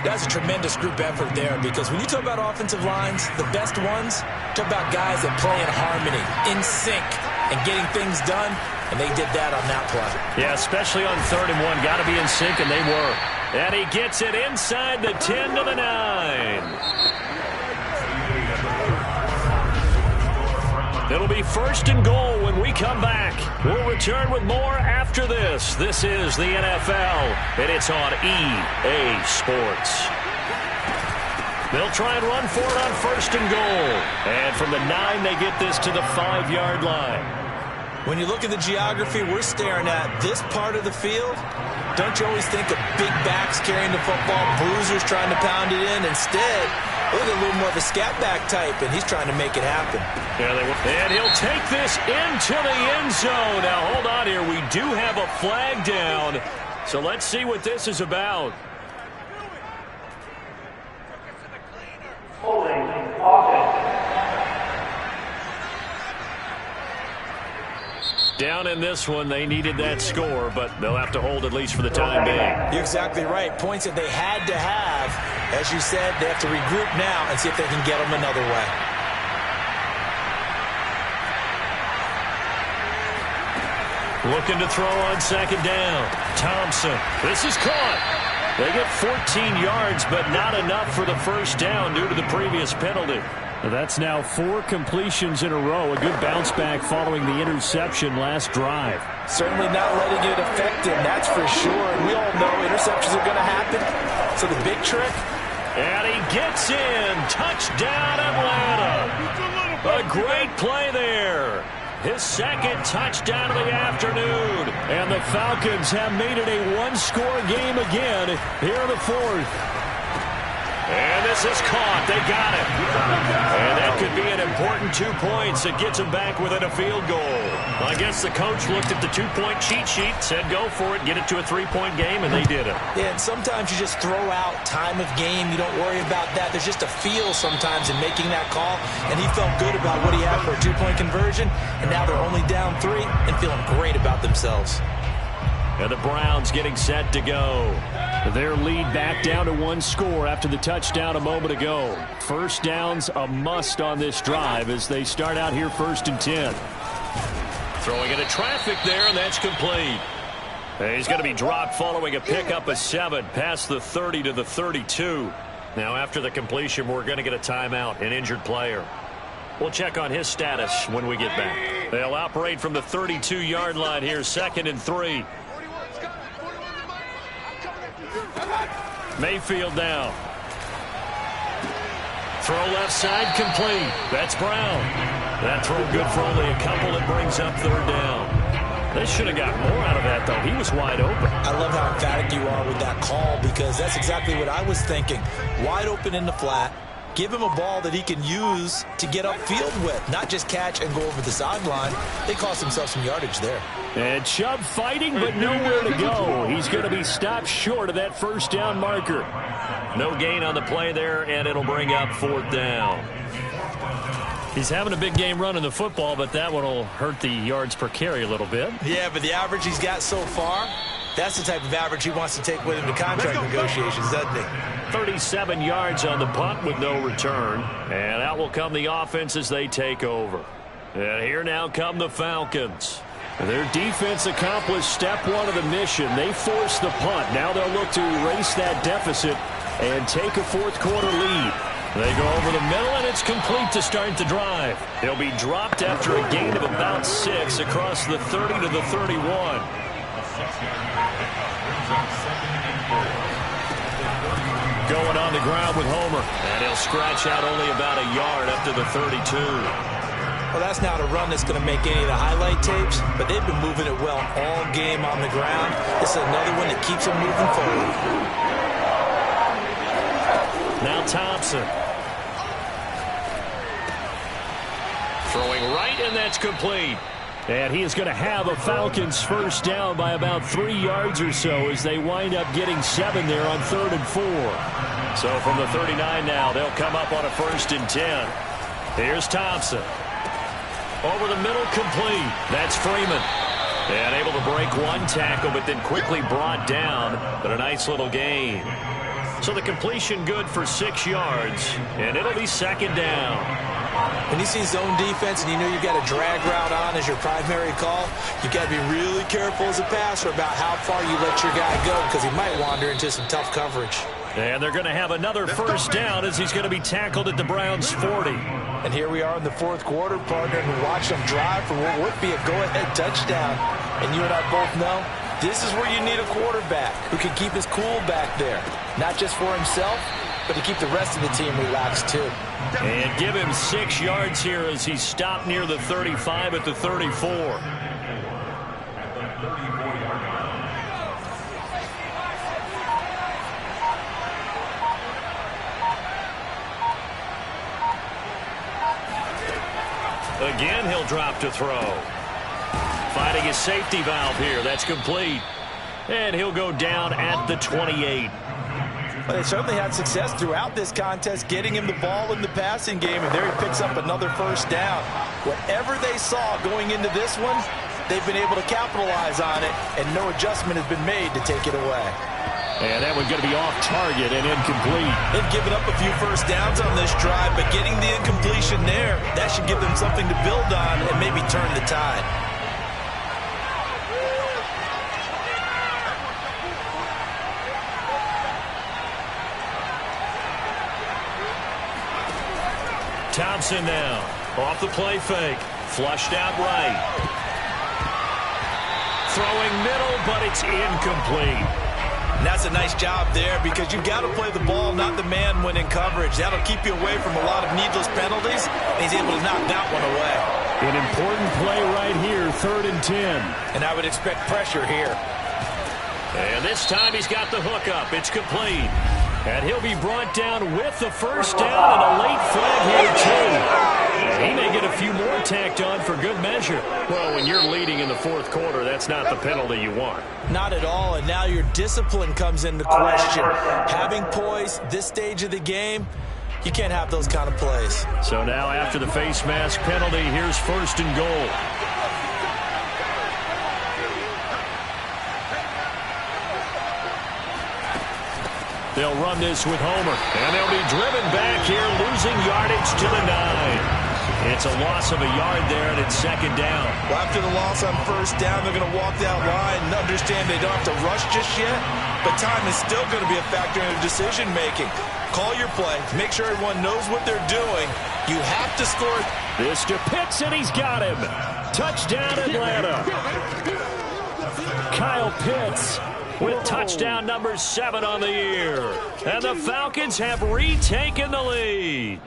That's a tremendous group effort there because when you talk about offensive lines, the best ones, talk about guys that play in harmony, in sync, and getting things done, and they did that on that play. Yeah, especially on 3rd and 1. Got to be in sync, and they were. And he gets it inside the 10 to the 9. It'll be 1st and goal when we come back. We'll return with more after this. This is the NFL, and it's on EA Sports. They'll try and run for it on 1st and goal. And from the 9, they get this to the 5-yard line. When you look at the geography we're staring at, this part of the field, don't you always think of big backs carrying the football, bruisers trying to pound it in? Instead, look at a little more of a scat back type, and he's trying to make it happen. Yeah, and he'll take this into the end zone. Now, hold on here. We do have a flag down, so let's see what this is about. Holding offense. Down in this one, they needed that score, but they'll have to hold at least for the time being. You're exactly right. Points that they had to have. As you said, they have to regroup now and see if they can get them another way. Looking to throw on 2nd down. Thompson. This is caught. They get 14 yards, but not enough for the first down due to the previous penalty. That's now 4 completions in a row. A good bounce back following the interception last drive. Certainly not letting it affect him, that's for sure. And we all know interceptions are going to happen. So the big trick. And he gets in. Touchdown, Atlanta. A great play there. His second touchdown of the afternoon. And the Falcons have made it a one-score game again here in the fourth. And this is caught. They got it. And that could be an important 2 points. It gets them back within a field goal. I guess the coach looked at the 2-point cheat sheet, said go for it, get it to a 3-point game, and they did it. Yeah, and sometimes you just throw out time of game. You don't worry about that. There's just a feel sometimes in making that call, and he felt good about what he had for a 2-point conversion, and now they're only down 3 and feeling great about themselves. And the Browns getting set to go. Their lead back down to 1 score after the touchdown a moment ago. First down's a must on this drive as they start out here 1st and 10. Throwing into traffic there, and that's complete. And he's going to be dropped following a pickup of 7 past the 30 to the 32. Now after the completion, we're going to get a timeout, an injured player. We'll check on his status when we get back. They'll operate from the 32-yard line here, 2nd and 3. Mayfield now. Throw left side complete. That's Brown. That throw good for only a couple. It brings up 3rd down. They should have got more out of that, though. He was wide open. I love how emphatic you are with that call because that's exactly what I was thinking. Wide open in the flat. Give him a ball that he can use to get upfield with, not just catch and go over the sideline. They cost themselves some yardage there. And Chubb fighting, but nowhere to go. He's going to be stopped short of that 1st down marker. No gain on the play there, and it'll bring up 4th down. He's having a big game running the football, but that one will hurt the yards per carry a little bit. Yeah, but the average he's got so far, that's the type of average he wants to take with him to contract negotiations, doesn't he? 37 yards on the punt with no return. And out will come the offense as they take over. And here now come the Falcons. Their defense accomplished step 1 of the mission. They forced the punt. Now they'll look to erase that deficit and take a 4th quarter lead. They go over the middle, and it's complete to start the drive. They'll be dropped after a gain of about 6 across the 30 to the 31. Going on the ground with Homer. And he'll scratch out only about a yard up to the 32. Well, that's not a run that's going to make any of the highlight tapes, but they've been moving it well all game on the ground. This is another one that keeps them moving forward. Now Thompson. Throwing right, and that's complete. And he is going to have a Falcons 1st down by about 3 yards or so as they wind up getting 7 there on 3rd and 4. So from the 39 now, they'll come up on a 1st and 10. Here's Thompson. Over the middle, complete. That's Freeman. And able to break 1 tackle, but then quickly brought down. But a nice little gain. So the completion good for 6 yards, and it'll be 2nd down. When you see zone defense and you know you've got a drag route on as your primary call, you've got to be really careful as a passer about how far you let your guy go because he might wander into some tough coverage. And they're going to have another 1st down as he's going to be tackled at the Browns' 40. And here we are in the 4th quarter, partner, and watch them drive for what would be a go-ahead touchdown. And you and I both know this is where you need a quarterback who can keep his cool back there, not just for himself, but to keep the rest of the team relaxed too. And give him 6 yards here as he's stopped near the 35 at the 34. Again, he'll drop to throw. Finding his safety valve here. That's complete. And he'll go down at the 28. Well, they certainly had success throughout this contest, getting him the ball in the passing game, and there he picks up another 1st down. Whatever they saw going into this one, they've been able to capitalize on it, and no adjustment has been made to take it away. And that one's going to be off target and incomplete. They've given up a few 1st downs on this drive, but getting the incompletion there, that should give them something to build on and maybe turn the tide. Thompson now, off the play fake, flushed out right. Throwing middle, but it's incomplete. And that's a nice job there because you've got to play the ball, not the man when in coverage. That'll keep you away from a lot of needless penalties. And he's able to knock that one away. An important play right here, 3rd and 10. And I would expect pressure here. And this time he's got the hook up. It's complete. And he'll be brought down with the first down and a late flag here, too. He may get a few more tacked on for good measure. Well, when you're leading in the 4th quarter, that's not the penalty you want. Not at all, and now your discipline comes into question. Having poise this stage of the game, you can't have those kind of plays. So now after the face mask penalty, here's 1st and goal. They'll run this with Homer, and they'll be driven back here, losing yardage to the 9. It's a loss of a yard there, and it's 2nd down. Well, after the loss on 1st down, they're going to walk that line and understand they don't have to rush just yet, but time is still going to be a factor in their decision-making. Call your play. Make sure everyone knows what they're doing. You have to score. This to Pitts, and he's got him. Touchdown, Atlanta. Kyle Pitts with touchdown number 7 on the year. And the Falcons have retaken the lead.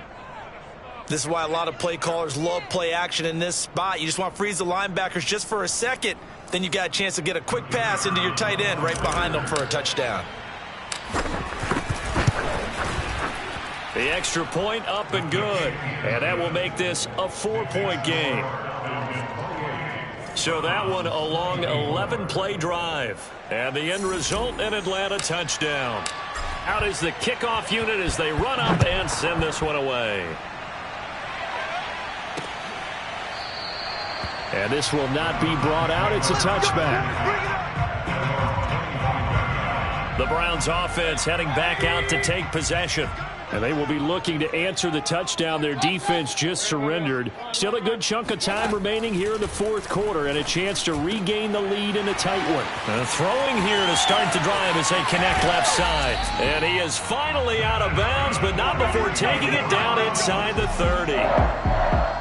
This is why a lot of play callers love play action in this spot. You just want to freeze the linebackers just for a second. Then you got a chance to get a quick pass into your tight end right behind them for a touchdown. The extra point up and good. And that will make this a 4-point game. So that one a long 11-play drive. And the end result, an Atlanta touchdown. Out is the kickoff unit as they run up and send this one away. And this will not be brought out. It's a touchback. The Browns offense heading back out to take possession. And they will be looking to answer the touchdown their defense just surrendered. Still a good chunk of time remaining here in the 4th quarter and a chance to regain the lead in a tight one. Throwing here to start the drive as they connect left side. And he is finally out of bounds, but not before taking it down inside the 30.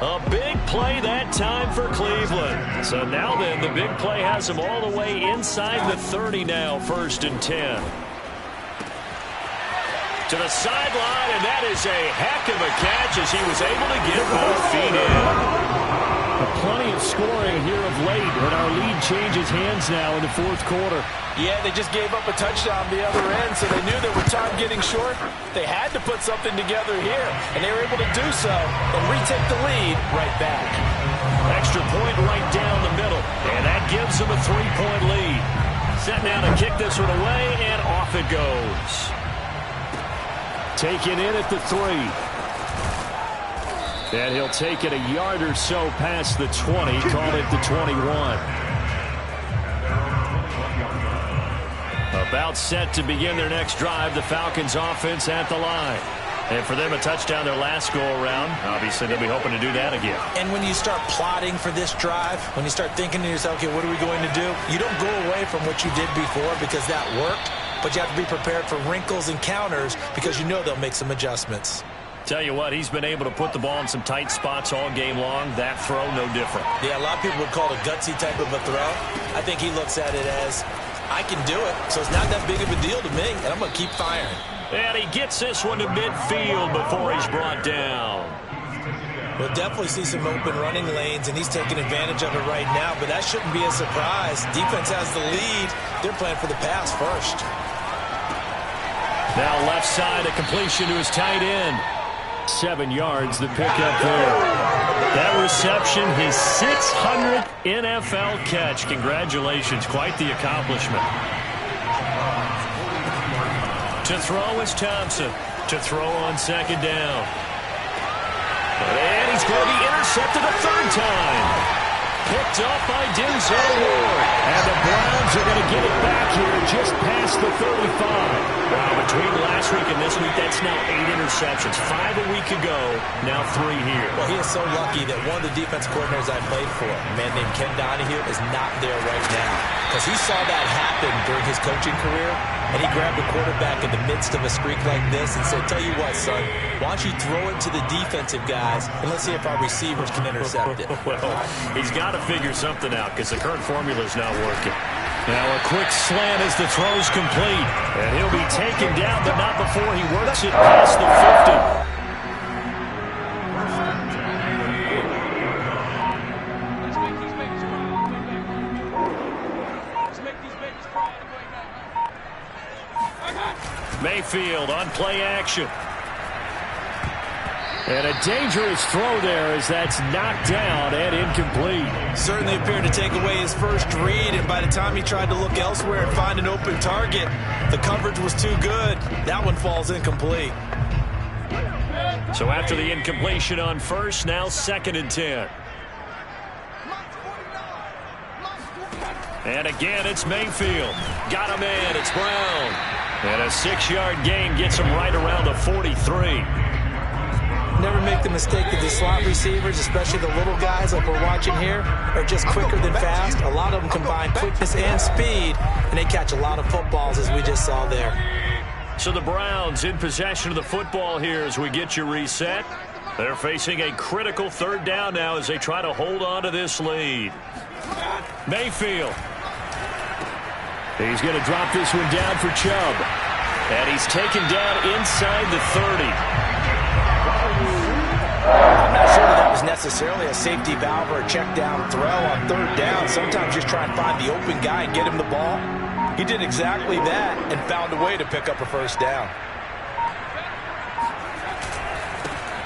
A big play that time for Cleveland. So now then, the big play has him all the way inside the 30 now, 1st and 10. To the sideline, and that is a heck of a catch as he was able to get both feet in. Plenty of scoring here of late, and our lead changes hands now in the 4th quarter. Yeah, they just gave up a touchdown on the other end, so they knew that with time getting short, they had to put something together here, and they were able to do so and retake the lead right back. Extra point right down the middle, and that gives them a 3-point lead. Set now to kick this one away, and off it goes. Taken in at the 3. And he'll take it a yard or so past the 20, call it the 21. About set to begin their next drive, the Falcons offense at the line. And for them, a touchdown their last go-around. Obviously, they'll be hoping to do that again. And when you start plotting for this drive, when you start thinking to yourself, okay, what are we going to do? You don't go away from what you did before because that worked. But you have to be prepared for wrinkles and counters because you know they'll make some adjustments. Tell you what, he's been able to put the ball in some tight spots all game long. That throw, no different. Yeah, a lot of people would call it a gutsy type of a throw. I think he looks at it as, I can do it, so it's not that big of a deal to me, and I'm going to keep firing. And he gets this one to midfield before he's brought down. We'll definitely see some open running lanes, and he's taking advantage of it right now, but that shouldn't be a surprise. Defense has the lead. They're playing for the pass first. Now left side, a completion to his tight end. 7 yards, the pickup there. That reception, his 600th NFL catch. Congratulations, quite the accomplishment. To throw is Thompson. To throw on 2nd down. And he's going to be intercepted a 3rd time. Picked up by Denzel Ward. And the Browns are going to get it back here just past the 35. Wow, between last week and this week, that's now 8 interceptions. 5 a week ago, now 3 here. Well, he is so lucky that one of the defense coordinators I played for, a man named Ken Donahue, is not there right now. Because he saw that happen during his coaching career, and he grabbed the quarterback in the midst of a streak like this and said, tell you what, son, why don't you throw it to the defensive guys, and let's see if our receivers can intercept it. Well, he's got to figure something out because the current formula is not working. Now a quick slant as the throw's complete. And he'll be taken down, but not before he works it past the 50. Mayfield on play action. And a dangerous throw there as that's knocked down and incomplete. Certainly appeared to take away his first read, and by the time he tried to look elsewhere and find an open target, the coverage was too good. That one falls incomplete. So after the incompletion on first, now 2nd and 10. And again, it's Mayfield. Got him in. It's Brown. And a 6-yard gain gets him right around the 43. Never make the mistake that the slot receivers, especially the little guys like we're watching here, are just quicker than fast. A lot of them combine quickness and speed, and they catch a lot of footballs, as we just saw there. So the Browns in possession of the football here as we get you reset. They're facing a critical 3rd down now as they try to hold on to this lead. Mayfield. He's going to drop this one down for Chubb. And he's taken down inside the 30. I'm not sure that was necessarily a safety valve or a check down throw on 3rd down. Sometimes just try and find the open guy and get him the ball. He did exactly that and found a way to pick up a 1st down.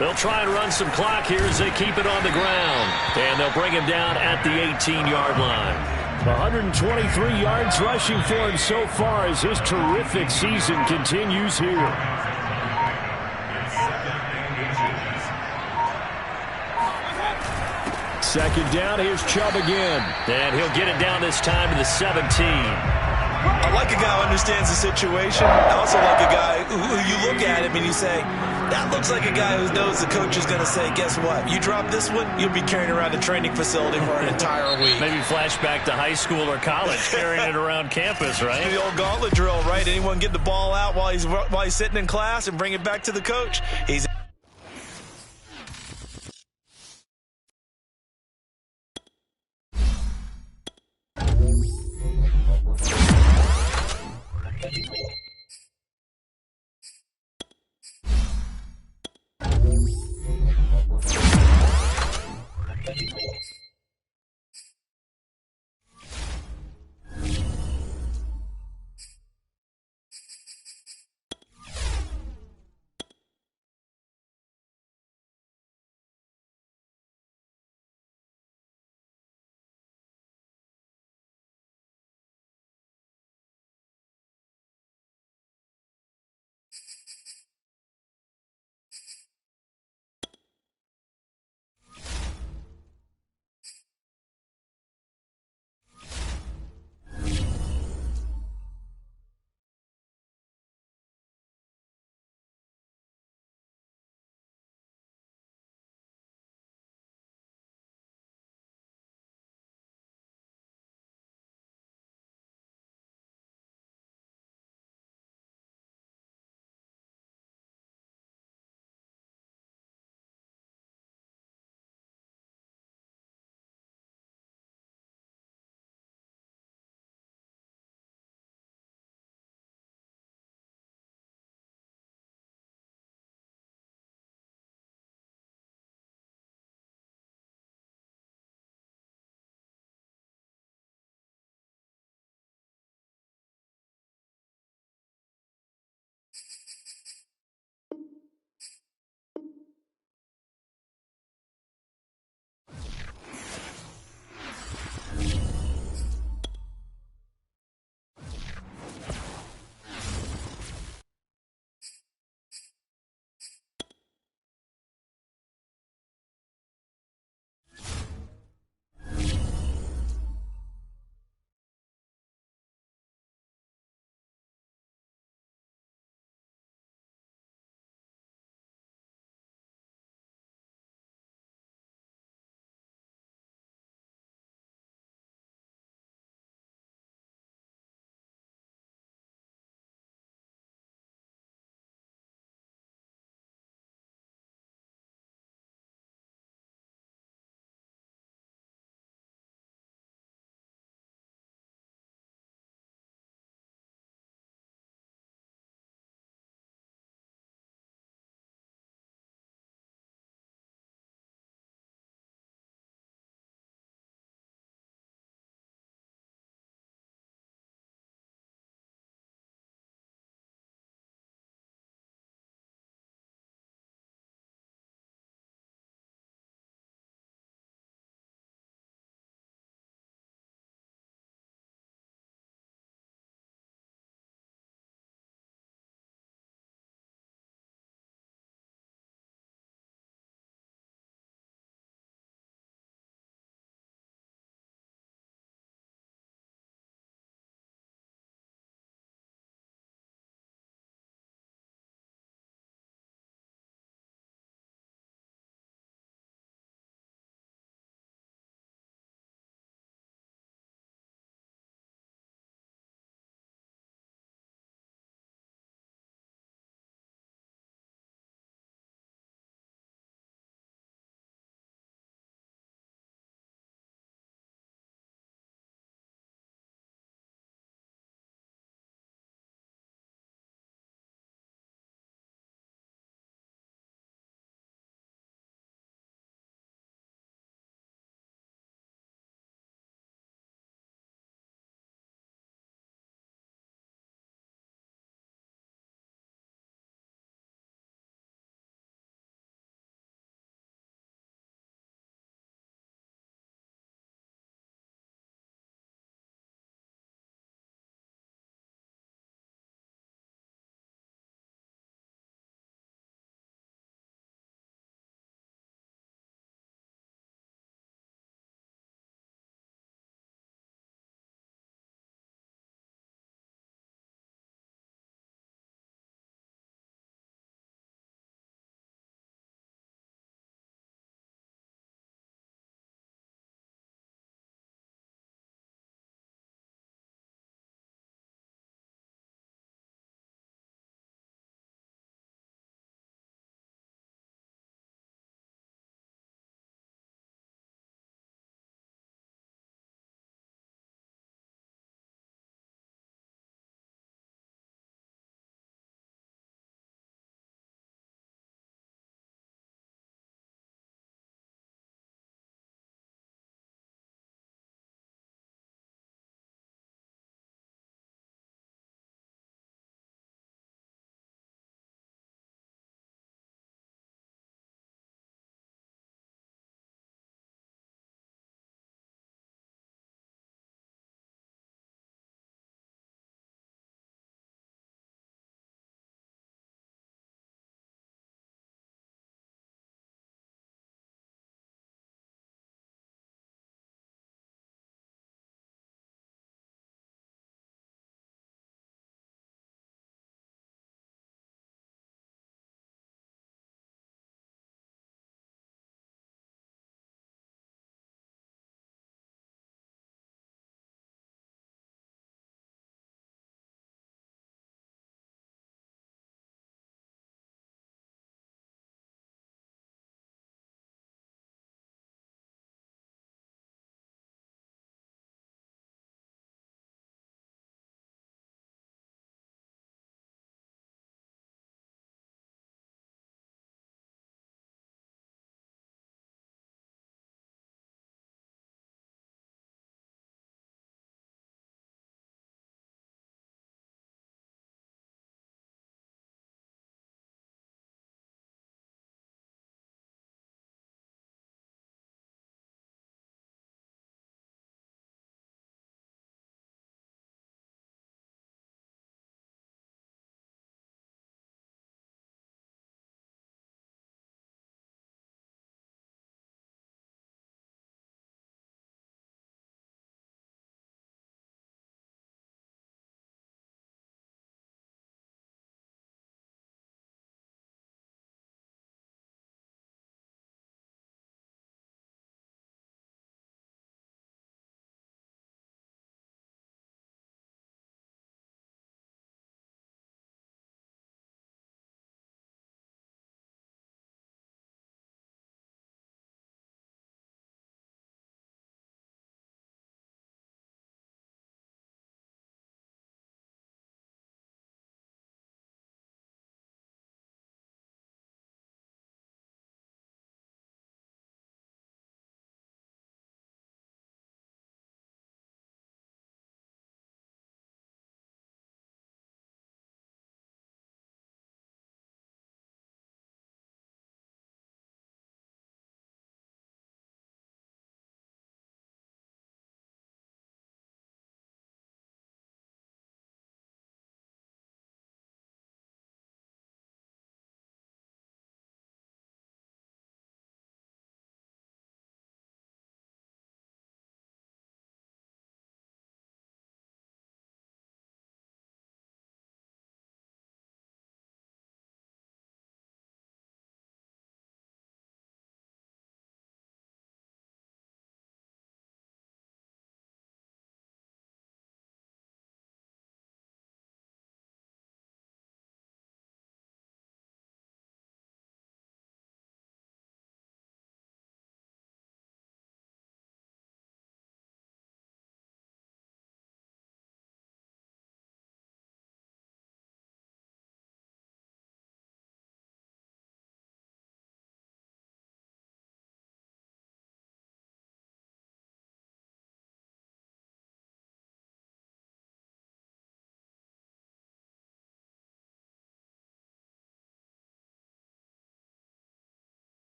They'll try and run some clock here as they keep it on the ground. And they'll bring him down at the 18-yard line. 123 yards rushing for him so far as his terrific season continues here. Second down, here's Chubb again. And he'll get it down this time to the 17. I like a guy who understands the situation. I also like a guy who you look at him and you say, that looks like a guy who knows the coach is going to say, guess what? You drop this one, you'll be carrying around the training facility for an entire week. Maybe flashback to high school or college, carrying it around campus, right? The old gauntlet drill, right? Anyone get the ball out while he's sitting in class and bring it back to the coach. He's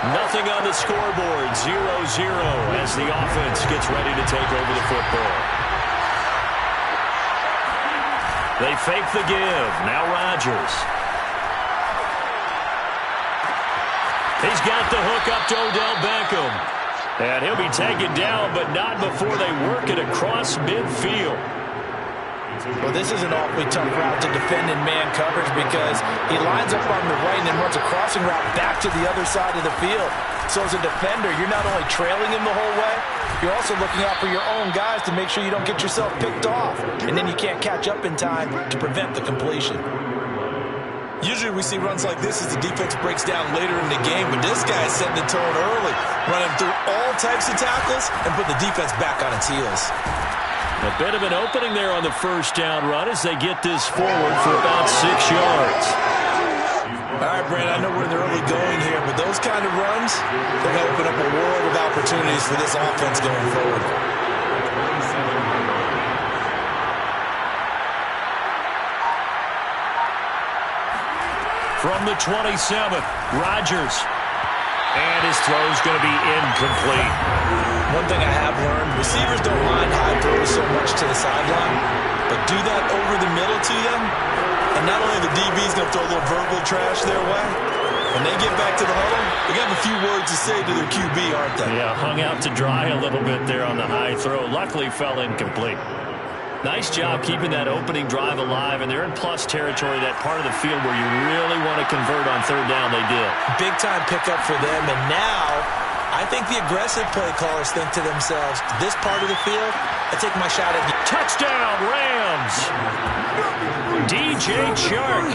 Nothing on the scoreboard, 0-0 as the offense gets ready to take over the football. They fake the give. Now Rodgers. He's got the hook up to Odell Beckham. And he'll be taken down, but not before they work it across midfield. Well, this is an awfully tough route to defend in man coverage because he lines up on the right and then runs a crossing route back to the other side of the field. So as a defender, you're not only trailing him the whole way, you're also looking out for your own guys to make sure you don't get yourself picked off. And then you can't catch up in time to prevent the completion. Usually we see runs like this as the defense breaks down later in the game, but this guy is setting the tone early, running through all types of tackles and put the defense back on its heels. A bit of an opening there on the first down run as they get this forward for about 6 yards. All right, Brandon, I know we're in the early going here, but those kind of runs, they're going to open up a world of opportunities for this offense going forward. From the 27, Rodgers. And his throw's going to be incomplete. One thing I have learned, receivers don't mind high throws so much to the sideline, but do that over the middle to them, and not only the DB's going to throw a little verbal trash their way, when they get back to the huddle, they got a few words to say to their QB, aren't they? Yeah, hung out to dry a little bit there on the high throw. Luckily fell incomplete. Nice job keeping that opening drive alive, and they're in plus territory, that part of the field where you really want to convert on third down. They did. Big time pickup for them, and now I think the aggressive play callers think to themselves, this part of the field, I take my shot at you. Touchdown, Rams! DJ Chark.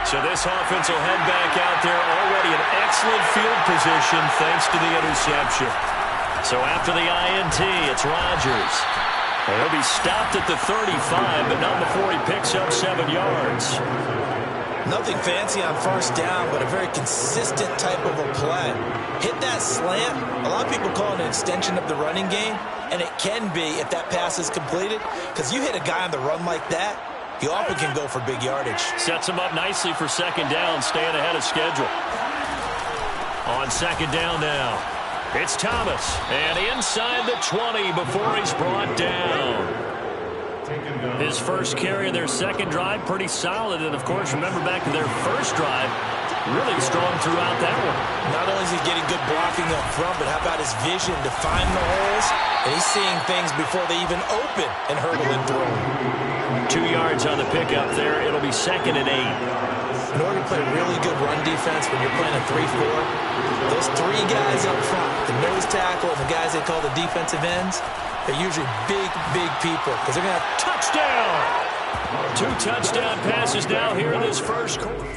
So this offense will head back out there, already in excellent field position thanks to the interception. So after the INT, it's Rodgers. And he'll be stopped at the 35, but not before he picks up 7 yards. Nothing fancy on first down, but a very consistent type of a play. Hit that slant. A lot of people call it an extension of the running game, and it can be if that pass is completed, because you hit a guy on the run like that, you often can go for big yardage. Sets him up nicely for second down, staying ahead of schedule. On second down now, it's Thomas. And inside the 20 before he's brought down. His first carry of their second drive, pretty solid. And, of course, remember back to their first drive, really strong throughout that one. Not only is he getting good blocking up front, but how about his vision to find the holes? And he's seeing things before they even open and hurdle and throw. 2 yards on the pickup there. It'll be 2nd and 8. In order to play really good run defense when you're playing a 3-4, those 3 guys up front, the nose tackle and the guys they call the defensive ends, they're usually big, big people because they're going to have touchdown. 2 touchdown passes now here in this first quarter.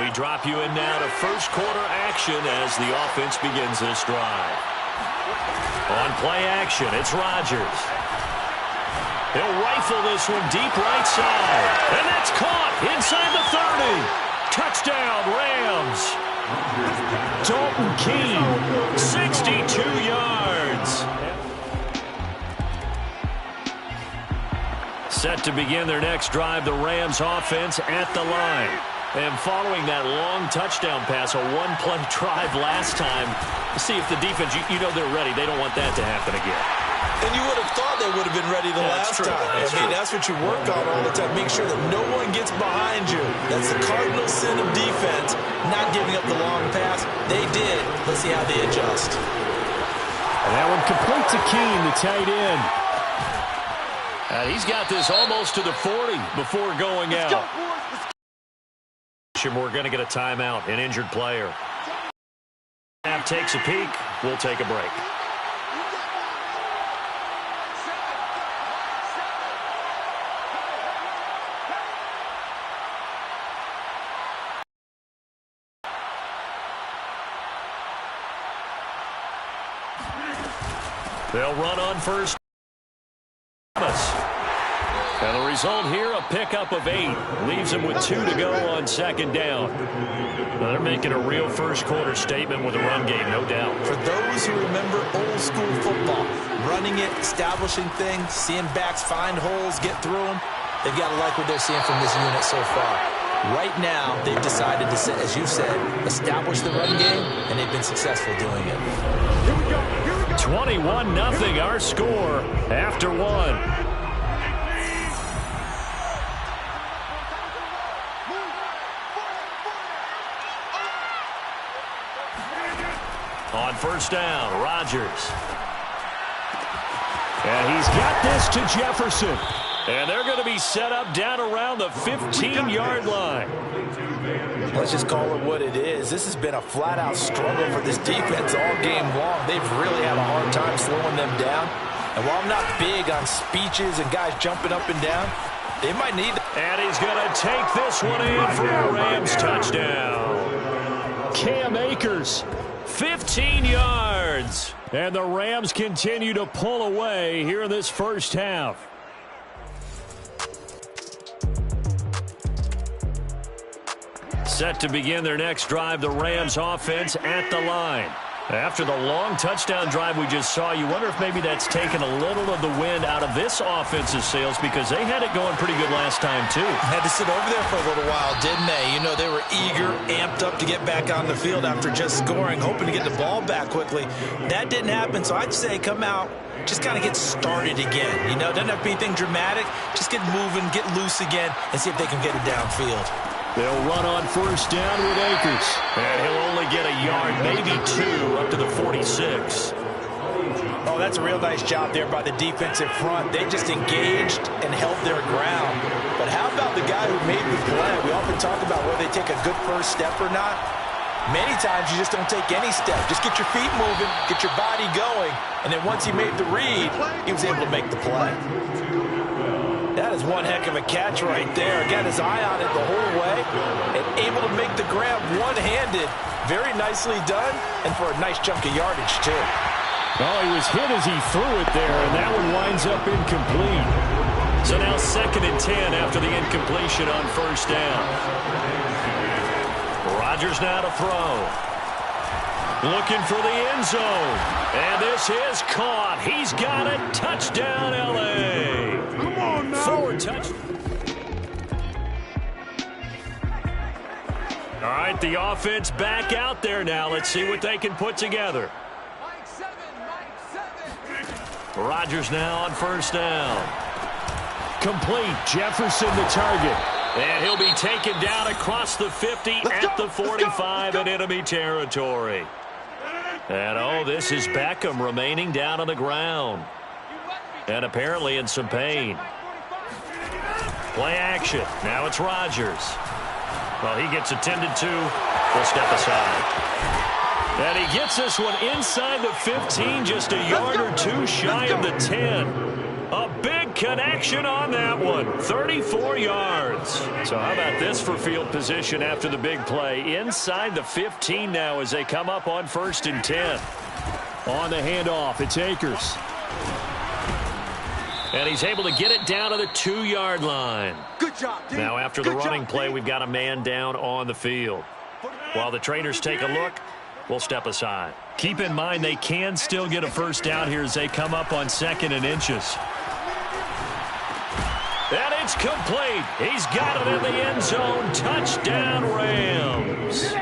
We drop you in now to first quarter action as the offense begins this drive. On play action, it's Rodgers. He'll rifle this one deep right side. And that's caught inside the 30. Touchdown, Rams. Dalton Keene, 62 yards. Set to begin their next drive, the Rams offense at the line. And following that long touchdown pass, a one-play drive last time, see if the defense, you know they're ready. They don't want that to happen again. And you would have thought they would have been ready the last time. That's what you work on all the time. Make sure that no one gets behind you. That's the cardinal sin of defense, not giving up the long pass. They did. Let's see how they adjust. And that one complete to Keene, the tight end. He's got this almost to the 40 before going out. We're going to get a timeout, an injured player. Half takes a peek. We'll take a break. They'll run on first. And the result here, a pickup of 8. Leaves them with 2 to go on second down. Now they're making a real first quarter statement with a run game, no doubt. For those who remember old school football, running it, establishing things, seeing backs find holes, get through them. They've got to like what they're seeing from this unit so far. Right now, they've decided to, as you said, establish the run game, and they've been successful doing it. 21-0 our score after one. On first down, Rodgers. And he's got this to Jefferson. And they're going to be set up down around the 15-yard line. Let's just call it what it is. This has been a flat-out struggle for this defense all game long. They've really had a hard time slowing them down. And while I'm not big on speeches and guys jumping up and down, they might need it. And he's going to take this one in for a Rams touchdown. Cam Akers, 15 yards. And the Rams continue to pull away here in this first half. Set to begin their next drive, the Rams offense at the line. After the long touchdown drive we just saw, you wonder if maybe that's taken a little of the wind out of this offense's sails, because they had it going pretty good last time too. Had to sit over there for a little while, didn't they? You know, they were eager, amped up to get back on the field after just scoring, hoping to get the ball back quickly. That didn't happen, so I'd say come out, just kind of get started again. You know, doesn't have to be anything dramatic. Just get moving, get loose again, and see if they can get it downfield. They'll run on first down with Akers. And he'll only get a yard, maybe two, up to the 46. Oh, that's a real nice job there by the defensive front. They just engaged and held their ground. But how about the guy who made the play? We often talk about whether they take a good first step or not. Many times you just don't take any step. Just get your feet moving, get your body going, and then once he made the read, he was able to make the play. That is one heck of a catch right there. Got his eye on it the whole way and able to make the grab one-handed. Very nicely done, and for a nice chunk of yardage, too. Oh, he was hit as he threw it there, and that one winds up incomplete. So now 2nd and 10 after the incompletion on first down. Rodgers now to throw. Looking for the end zone. And this is caught. He's got it. Touchdown, L.A. Forward touch. All right, the offense back out there now. Let's see what they can put together. Rodgers now on first down. Complete. Jefferson the target. And he'll be taken down across the 50 at the 45 in enemy territory. And, oh, this is Beckham remaining down on the ground. And apparently in some pain. Play action. Now it's Rodgers. Well, he gets attended to. We'll step aside. And he gets this one inside the 15, just a yard or two shy of the 10. A big connection on that one. 34 yards. So how about this for field position after the big play? Inside the 15 now as they come up on 1st and 10. On the handoff, it's Akers. And he's able to get it down to the 2-yard line. Good job, Dave. Now after the running play, we've got a man down on the field. While the traders take a look, we'll step aside. Keep in mind they can still get a first down here as they come up on 2nd and inches. And it's complete. He's got it in the end zone. Touchdown, Rams.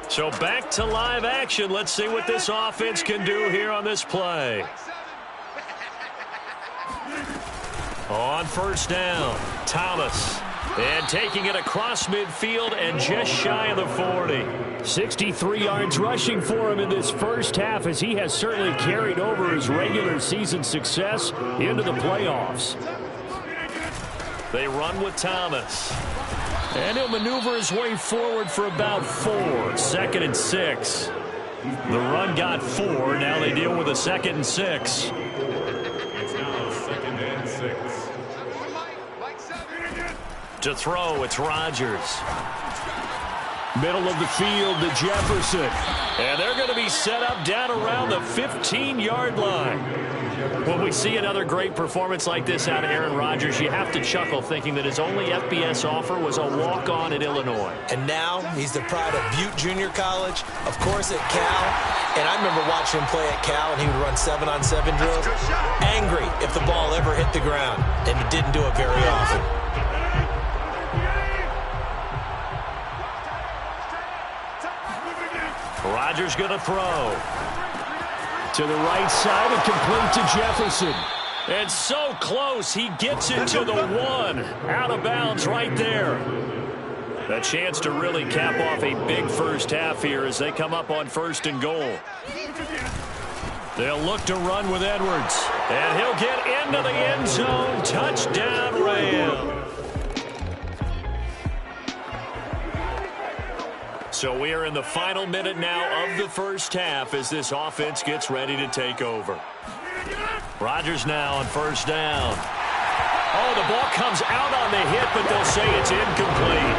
So back to live action. Let's see what this offense can do here on this play. On first down, Thomas. And taking it across midfield and just shy of the 40. 63 yards rushing for him in this first half, as he has certainly carried over his regular season success into the playoffs. They run with Thomas. And he'll maneuver his way forward for about 4. 2nd and 6. The run got 4. Now they deal with a 2nd and 6. It's now 2nd and 6. To throw, it's Rodgers. Middle of the field to Jefferson. And they're going to be set up down around the 15-yard line. When we see another great performance like this out of Aaron Rodgers, you have to chuckle thinking that his only FBS offer was a walk-on at Illinois. And now he's the pride of Butte Junior College, of course at Cal. And I remember watching him play at Cal, and he would run 7-on-7 drills. Angry if the ball ever hit the ground, and he didn't do it very often. Rodgers going to throw. To the right side and complete to Jefferson. And so close, he gets it to the 1. Out of bounds right there. A chance to really cap off a big first half here as they come up on 1st and goal. They'll look to run with Edwards. And he'll get into the end zone. Touchdown, Rams. So we are in the final minute now of the first half as this offense gets ready to take over. Rodgers now on 1st down. Oh, the ball comes out on the hit, but they'll say it's incomplete.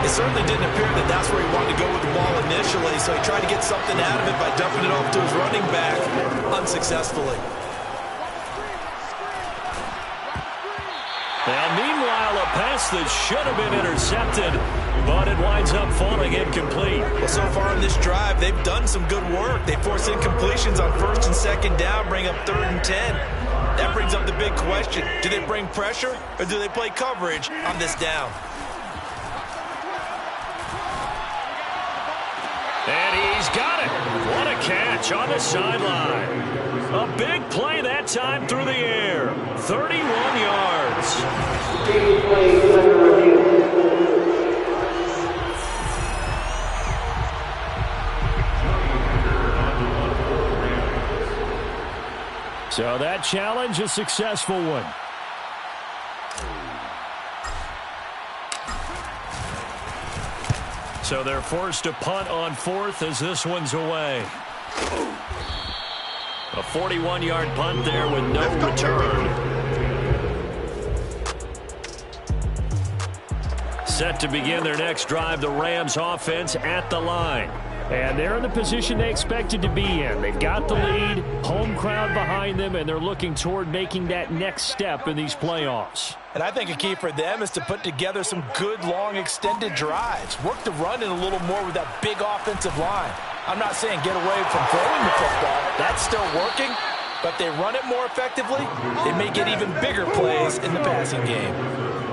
It certainly didn't appear that that's where he wanted to go with the ball initially, so he tried to get something out of it by dumping it off to his running back unsuccessfully. Now, meanwhile, a pass that should have been intercepted, but it winds up falling incomplete. Well, so far in this drive, they've done some good work. They force incompletions on 1st and 2nd down, bring up 3rd and 10. That brings up the big question. Do they bring pressure, or do they play coverage on this down? And he's got it. What a catch on the sideline. A big play that time through the air. 31 yards. So that challenge, a successful one. So they're forced to punt on 4th as this one's away. A 41-yard punt there with no return. Set to begin their next drive, the Rams offense at the line. And they're in the position they expected to be in. They've got the lead, home crowd behind them, and they're looking toward making that next step in these playoffs. And I think a key for them is to put together some good, long, extended drives. Work the run in a little more with that big offensive line. I'm not saying get away from throwing the football. That's still working. But they run it more effectively, they may get even bigger plays in the passing game.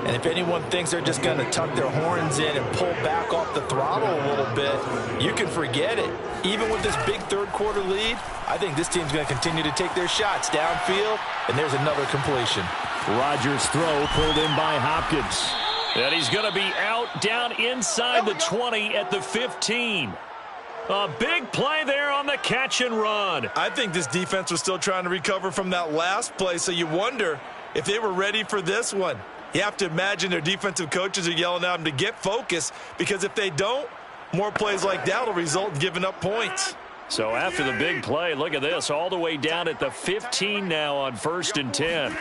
And if anyone thinks they're just going to tuck their horns in and pull back off the throttle a little bit, you can forget it. Even with this big third-quarter lead, I think this team's going to continue to take their shots downfield, and there's another completion. Rodgers' throw pulled in by Hopkins. And he's going to be out down inside the 20 at the 15. A big play there on the catch and run. I think this defense was still trying to recover from that last play, so you wonder if they were ready for this one. You have to imagine their defensive coaches are yelling at them to get focused, because if they don't, more plays like that will result in giving up points. So after the big play, look at this, all the way down at the 15 now on 1st and 10.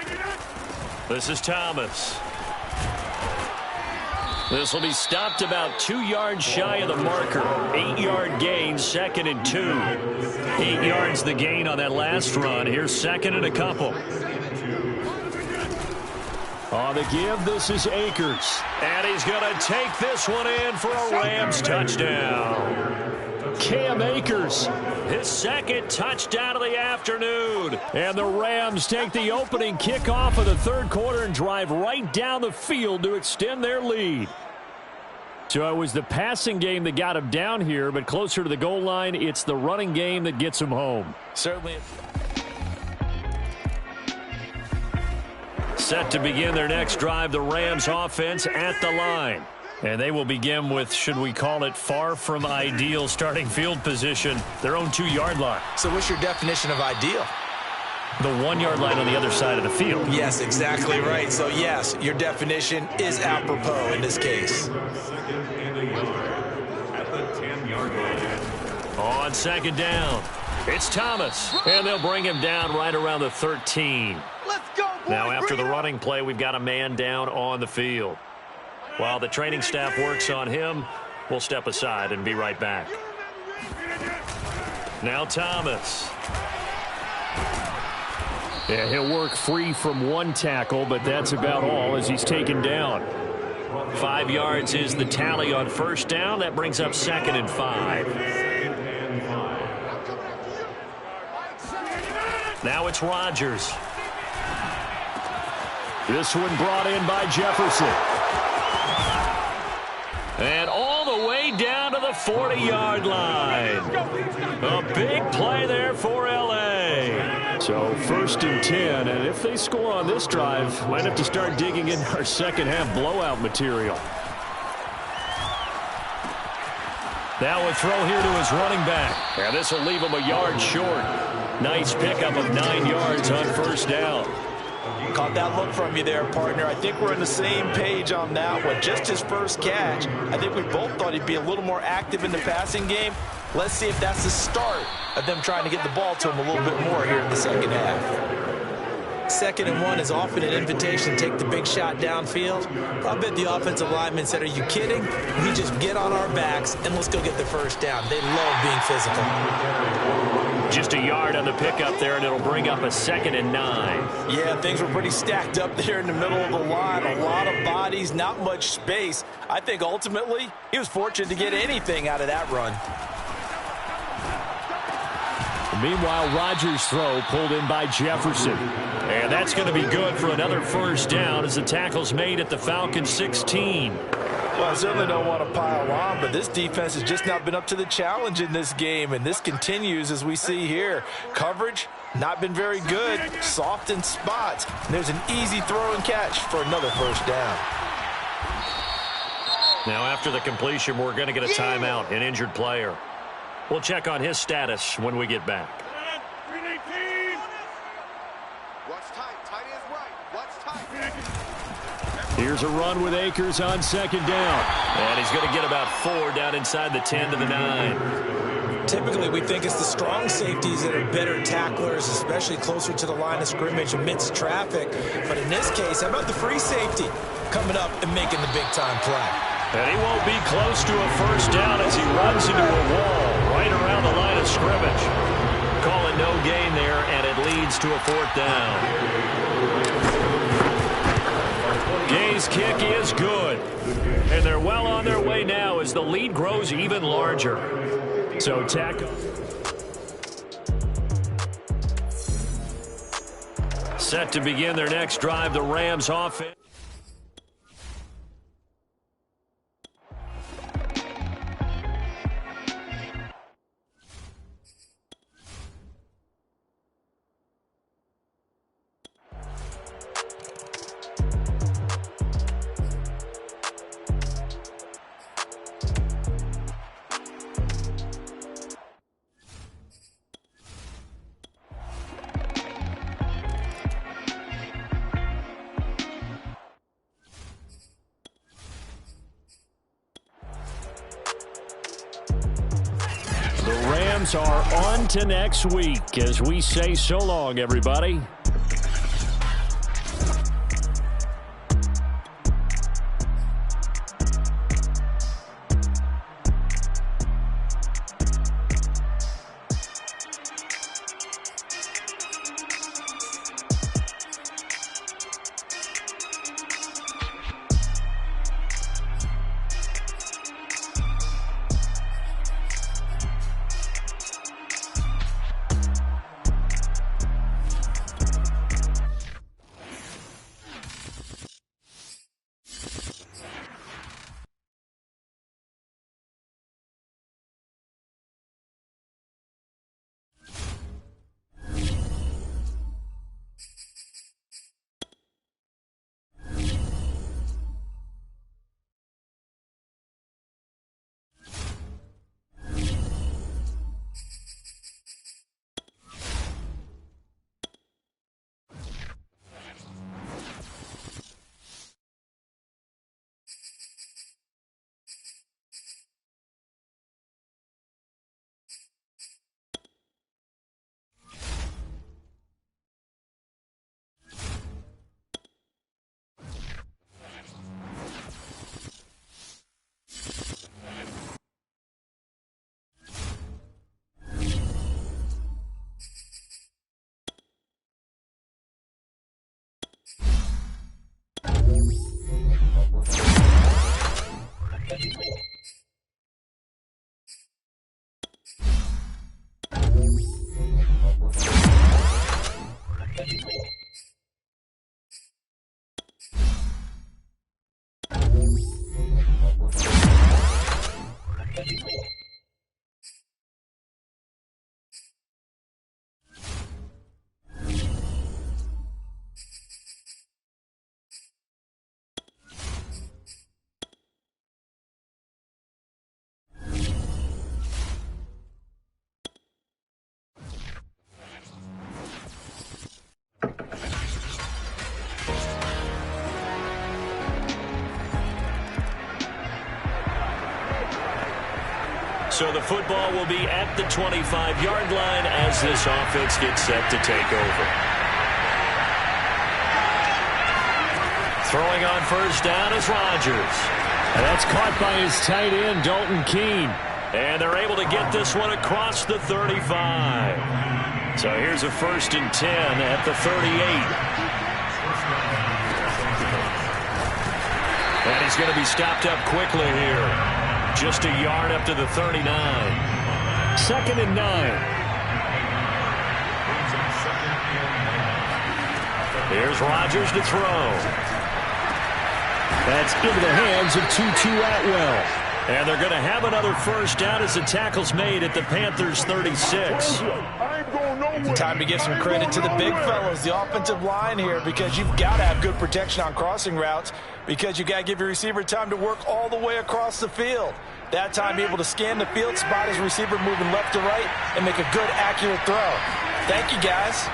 This is Thomas. This will be stopped about 2 yards shy of the marker. 8-yard gain, 2nd and 2. 8 yards the gain on that last run. Here's 2nd and a couple. On the give, this is Akers. And he's going to take this one in for a Rams touchdown. Cam Akers, his 2nd touchdown of the afternoon. And the Rams take the opening kickoff of the third quarter and drive right down the field to extend their lead. So it was the passing game that got him down here, but closer to the goal line, it's the running game that gets him home. Certainly. Set to begin their next drive, the Rams offense at the line. And they will begin with, should we call it, far from ideal starting field position, their own 2-yard line. So what's your definition of ideal? The 1-yard line on the other side of the field. Yes, exactly right. So, yes, your definition is apropos in this case. On 2nd down, it's Thomas. And they'll bring him down right around the 13. Now, after the running play, we've got a man down on the field. While the training staff works on him, We'll step aside and be right back. Now Thomas. Yeah, he'll work free from one tackle, but that's about all as he's taken down. 5 yards is the tally on first down. That brings up 2nd and 5. Now it's Rodgers. This one brought in by Jefferson. And all the way down to the 40-yard line. A big play there for L.A. So 1st and 10, and if they score on this drive, might have to start digging in our second half blowout material. Now a throw here to his running back. And this will leave him a yard short. Nice pickup of 9 yards on first down. Caught that look from you there, partner. I think we're on the same page on that one. Just his first catch. I think we both thought he'd be a little more active in the passing game. Let's see if that's the start of them trying to get the ball to him a little bit more here in the second half. 2nd and 1 is often an invitation to take the big shot downfield. I bet the offensive lineman said, are you kidding? We just get on our backs and let's go get the first down. They love being physical. Just a yard on the pickup there, and it'll bring up a 2nd and 9. Yeah, things were pretty stacked up there in the middle of the line. A lot of bodies, not much space. I think ultimately he was fortunate to get anything out of that run. Meanwhile, Rodgers' throw pulled in by Jefferson. And that's going to be good for another first down as the tackle's made at the Falcons 16. Well, I certainly don't want to pile on, but this defense has just not been up to the challenge in this game, and this continues as we see here. Coverage, not been very good, soft in spots. And there's an easy throw and catch for another first down. Now after the completion, we're going to get a timeout, an injured player. We'll check on his status when we get back. Here's a run with Akers on 2nd down. And he's going to get about 4 down inside the 10 to the 9. Typically, we think it's the strong safeties that are better tacklers, especially closer to the line of scrimmage amidst traffic. But in this case, how about the free safety coming up and making the big-time play? And he won't be close to a first down as he runs into a wall right around the line of scrimmage. Calling no gain there, and it leads to a 4th down. Gay's kick is good. And they're well on their way now as the lead grows even larger. So tackle. Set to begin their next drive, the Rams offense. Are on to next week as we say so long, everybody. So the football will be at the 25-yard line as this offense gets set to take over. Throwing on first down is Rodgers. And that's caught by his tight end, Dalton Keene. And they're able to get this one across the 35. So here's a 1st and 10 at the 38. And he's going to be stopped up quickly here. Just a yard up to the 39. 2nd and 9. Here's Rodgers to throw. That's into the hands of Tutu Atwell. And they're going to have another first down as the tackle's made at the Panthers' 36. Time to give some credit to the big fellows, the offensive line here, because you've got to have good protection on crossing routes, because you've got to give your receiver time to work all the way across the field. That time, be able to scan the field, spot his receiver moving left to right, and make a good, accurate throw. Thank you, guys.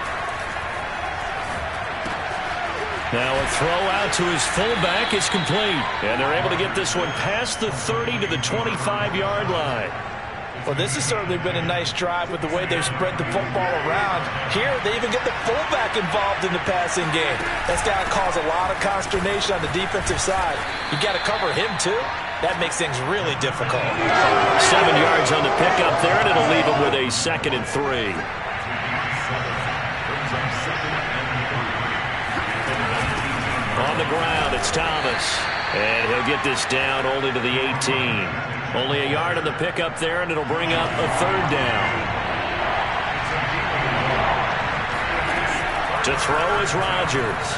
Now a throw out to his fullback is complete. And they're able to get this one past the 30 to the 25-yard line. Well, this has certainly been a nice drive with the way they've spread the football around. Here, they even get the fullback involved in the passing game. That's got to cause a lot of consternation on the defensive side. You got to cover him, too. That makes things really difficult. 7 yards on the pickup there, and it'll leave him with a 2nd and 3. On the ground, it's Thomas. And he'll get this down only to the 18. Only a yard on the pickup there, and it'll bring up a 3rd down. To throw is Rodgers.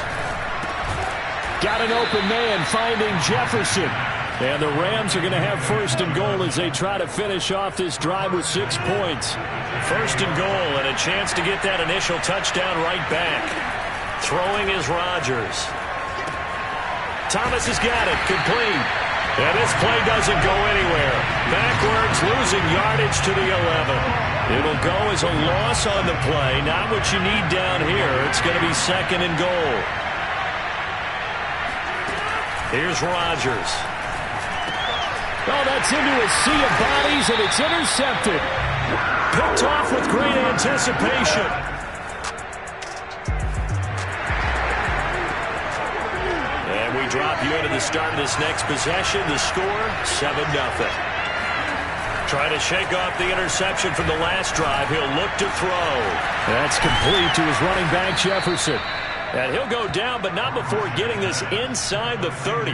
Got an open man finding Jefferson. And the Rams are going to have 1st and goal as they try to finish off this drive with 6 points. 1st and goal and a chance to get that initial touchdown right back. Throwing is Rodgers. Thomas has got it, complete. And this play doesn't go anywhere. Backwards, losing yardage to the 11. It'll go as a loss on the play. Not what you need down here. It's going to be 2nd and goal. Here's Rodgers. Oh, that's into a sea of bodies, and it's intercepted. Picked off with great anticipation. Drop you into the start of this next possession. The score, 7-0. Trying to shake off the interception from the last drive. He'll look to throw. That's complete to his running back, Jefferson. And he'll go down, but not before getting this inside the 30.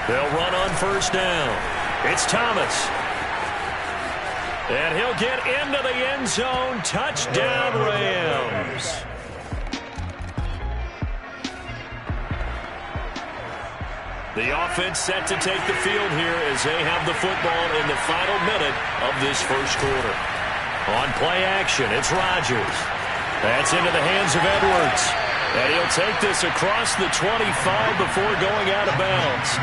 They'll run on first down. It's Thomas. And he'll get into the end zone. Touchdown, Rams. The offense set to take the field here as they have the football in the final minute of this first quarter. On play action, it's Rodgers. That's into the hands of Edwards. And he'll take this across the 25 before going out of bounds.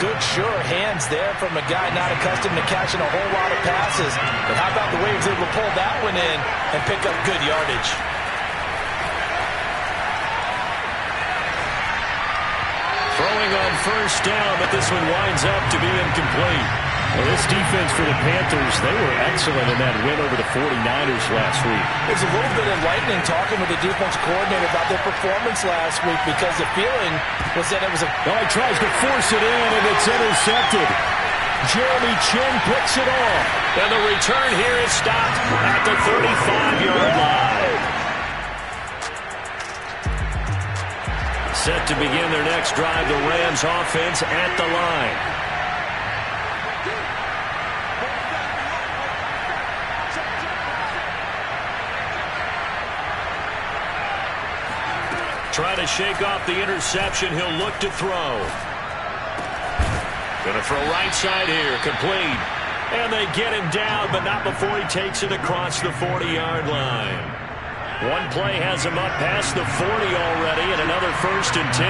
Good, sure hands there from a guy not accustomed to catching a whole lot of passes. But how about the way he was able to pull that one in and pick up good yardage? Throwing on first down, but this one winds up to be incomplete. Well, this defense for the Panthers, they were excellent in that win over the 49ers last week. It was a little bit enlightening talking with the defense coordinator about their performance last week, because the feeling was that it was a... Oh, he tries to force it in, and it's intercepted. Jeremy Chin picks it off. And the return here is stopped at the 35-yard line. Set to begin their next drive, the Rams offense at the line. Try to shake off the interception. He'll look to throw. Going to throw right side here. Complete. And they get him down, but not before he takes it across the 40-yard line. One play has him up past the 40 already, and another 1st and 10.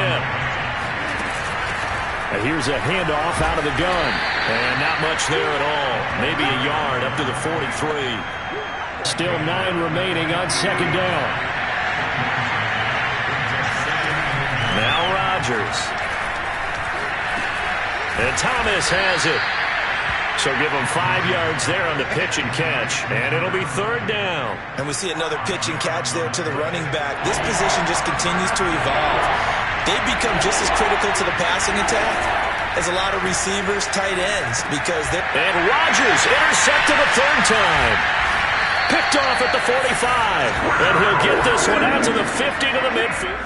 And here's a handoff out of the gun. And not much there at all. Maybe a yard up to the 43. Still 9 remaining on 2nd down. Rodgers. And Thomas has it. So give him 5 yards there on the pitch and catch. And it'll be 3rd down. And we see another pitch and catch there to the running back. This position just continues to evolve. They've become just as critical to the passing attack as a lot of receivers, tight ends, because they're... And Rodgers intercepted a 3rd time. Picked off at the 45. And he'll get this one out to the 50 to the midfield.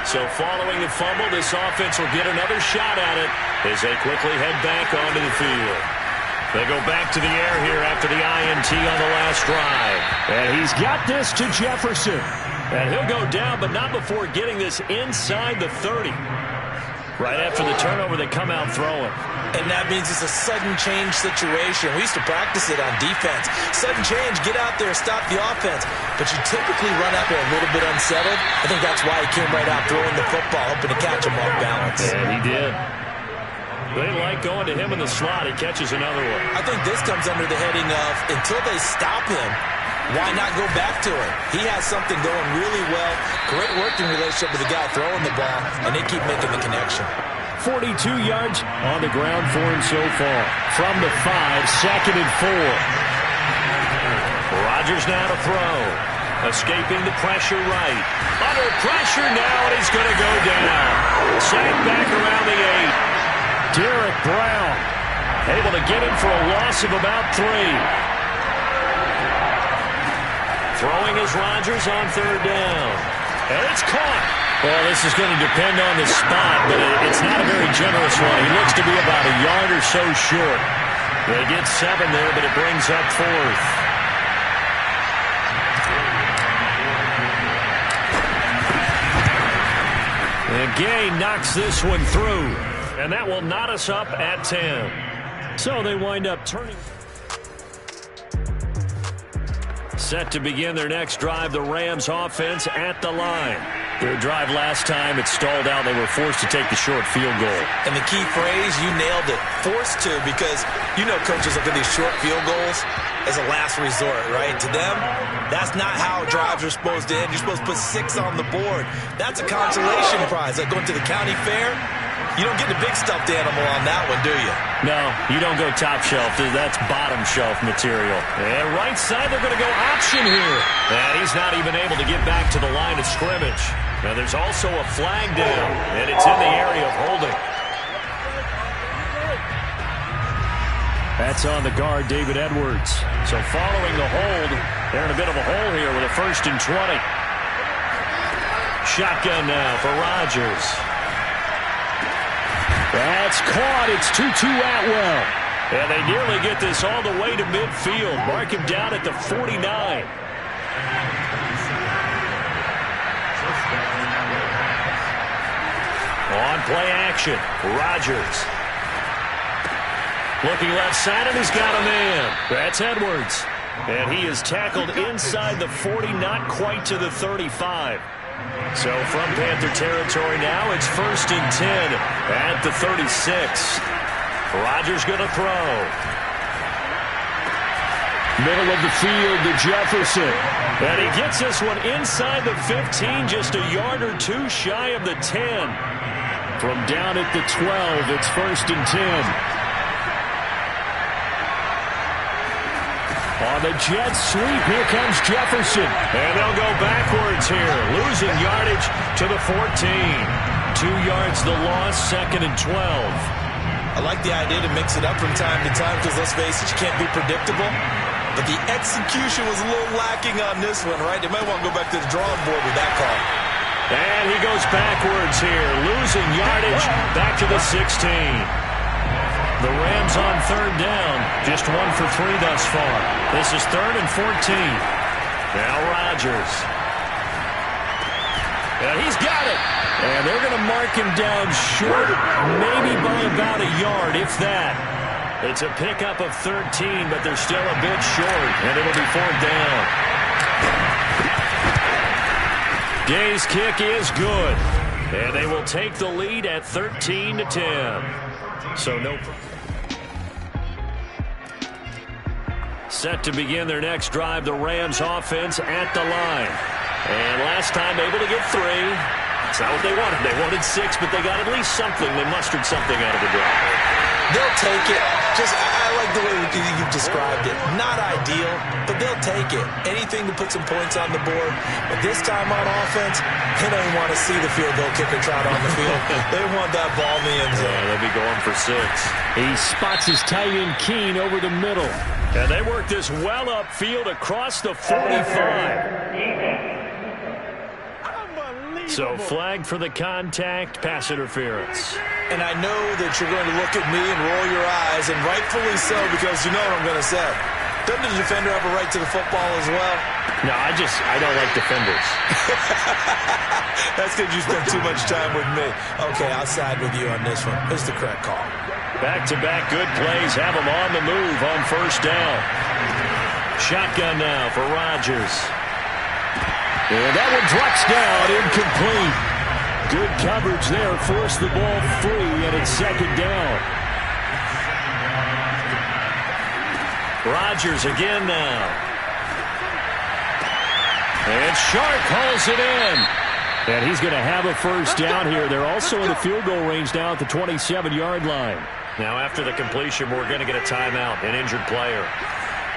So following the fumble, this offense will get another shot at it as they quickly head back onto the field. They go back to the air here after the INT on the last drive. And he's got this to Jefferson. And he'll go down, but not before getting this inside the 30. Right after the turnover, they come out throwing. And that means it's a sudden change situation. We used to practice it on defense. Sudden change, get out there, stop the offense. But you typically run out there a little bit unsettled. I think that's why he came right out throwing the football, hoping to catch him off balance. And he did. They like going to him in the slot. He catches another one. I think this comes under the heading of, until they stop him, why not go back to him? He has something going really well. Great working relationship with the guy throwing the ball, and they keep making the connection. 42 yards on the ground for him so far. From the 5, 2nd and 4. Rodgers now to throw. Escaping the pressure right. Under pressure now, and he's going to go down. Sacked back around the 8. Derek Brown able to get him for a loss of about 3. Throwing is Rodgers on 3rd down. And it's caught. Well, this is going to depend on the spot, but it's not a very generous one. He looks to be about a yard or so short. They get 7 there, but it brings up 4th. And Gay knocks this one through, and that will knot us up at 10. So they wind up turning. Set to begin their next drive, the Rams offense at the line. Their drive last time, it stalled out. They were forced to take the short field goal. And the key phrase, you nailed it, forced to, because you know coaches look at these short field goals as a last resort, right? To them, that's not how drives are supposed to end. You're supposed to put 6 on the board. That's a consolation prize. Like going to the county fair, you don't get the big stuffed animal on that one, do you? No, you don't go top shelf. That's bottom shelf material. And right side, they're going to go option here. And he's not even able to get back to the line of scrimmage. Now there's also a flag down, and it's in the area of holding. That's on the guard, David Edwards. So following the hold, they're in a bit of a hole here with a 1st and 20. Shotgun now for Rodgers. That's caught. It's 2-2 Atwell. And they nearly get this all the way to midfield. Mark him down at the 49. On play action, Rodgers. Looking left side, and he's got a man. That's Edwards. And he is tackled inside the 40, not quite to the 35. So from Panther territory now, it's 1st and 10 at the 36. Rodgers going to throw. Middle of the field to Jefferson. And he gets this one inside the 15, just a yard or 2 shy of the 10. From down at the 12, it's 1st and 10. On the jet sweep, here comes Jefferson. And they'll go backwards here, losing yardage to the 14. 2 yards the loss, 2nd and 12. I like the idea to mix it up from time to time because, let's face it, you can't be predictable. But the execution was a little lacking on this one, right? They might want to go back to the drawing board with that call. And he goes backwards here, losing yardage back to the 16. The Rams on 3rd down, just 1 for 3 thus far. This is 3rd and 14. Now Rodgers. And he's got it. And they're going to mark him down short, maybe by about a yard, if that. It's a pickup of 13, but they're still a bit short, and it'll be 4th down. Gay's kick is good, and they will take the lead at 13-10. So no. Set to begin their next drive, the Rams offense at the line. And last time able to get 3. It's not what they wanted. They wanted 6, but they got at least something. They mustered something out of the drive. They'll take it. I like the way you've described it. Not ideal, but they'll take it. Anything to put some points on the board. But this time on offense, they don't want to see the field goal kicker trot on the field. They want that ball in the end zone. Yeah, they'll be going for 6. He spots his tight end Keen over the middle. And they work this well upfield across the 45. So flag for the contact, pass interference. And I know that you're going to look at me and roll your eyes, and rightfully so, because you know what I'm going to say. Doesn't the defender have a right to the football as well? No, I don't like defenders. That's because you spend too much time with me. Okay, I'll side with you on this one. It's the correct call. Back-to-back good plays have them on the move on first down. Shotgun now for Rodgers. And that one drops down, incomplete. Good coverage there, forced the ball free, and it's second down. Rodgers again now. And Shark hauls it in. And he's going to have a first down here. They're also in the field goal range now at the 27-yard line. Now after the completion, we're going to get a timeout, an injured player.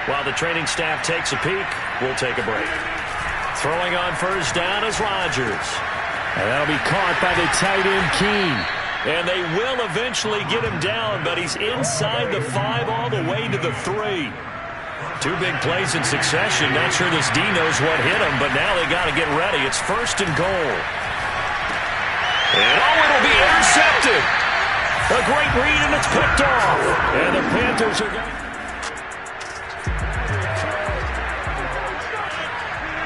While the training staff takes a peek, we'll take a break. Throwing on first down is Rodgers. And that'll be caught by the tight end Keen. And they will eventually get him down, but he's inside the 5 all the way to the 3. 2 big plays in succession. Not sure this D knows what hit him, but now they got to get ready. It's first and goal. And it'll be intercepted. A great read, and it's picked off. And the Panthers are going to...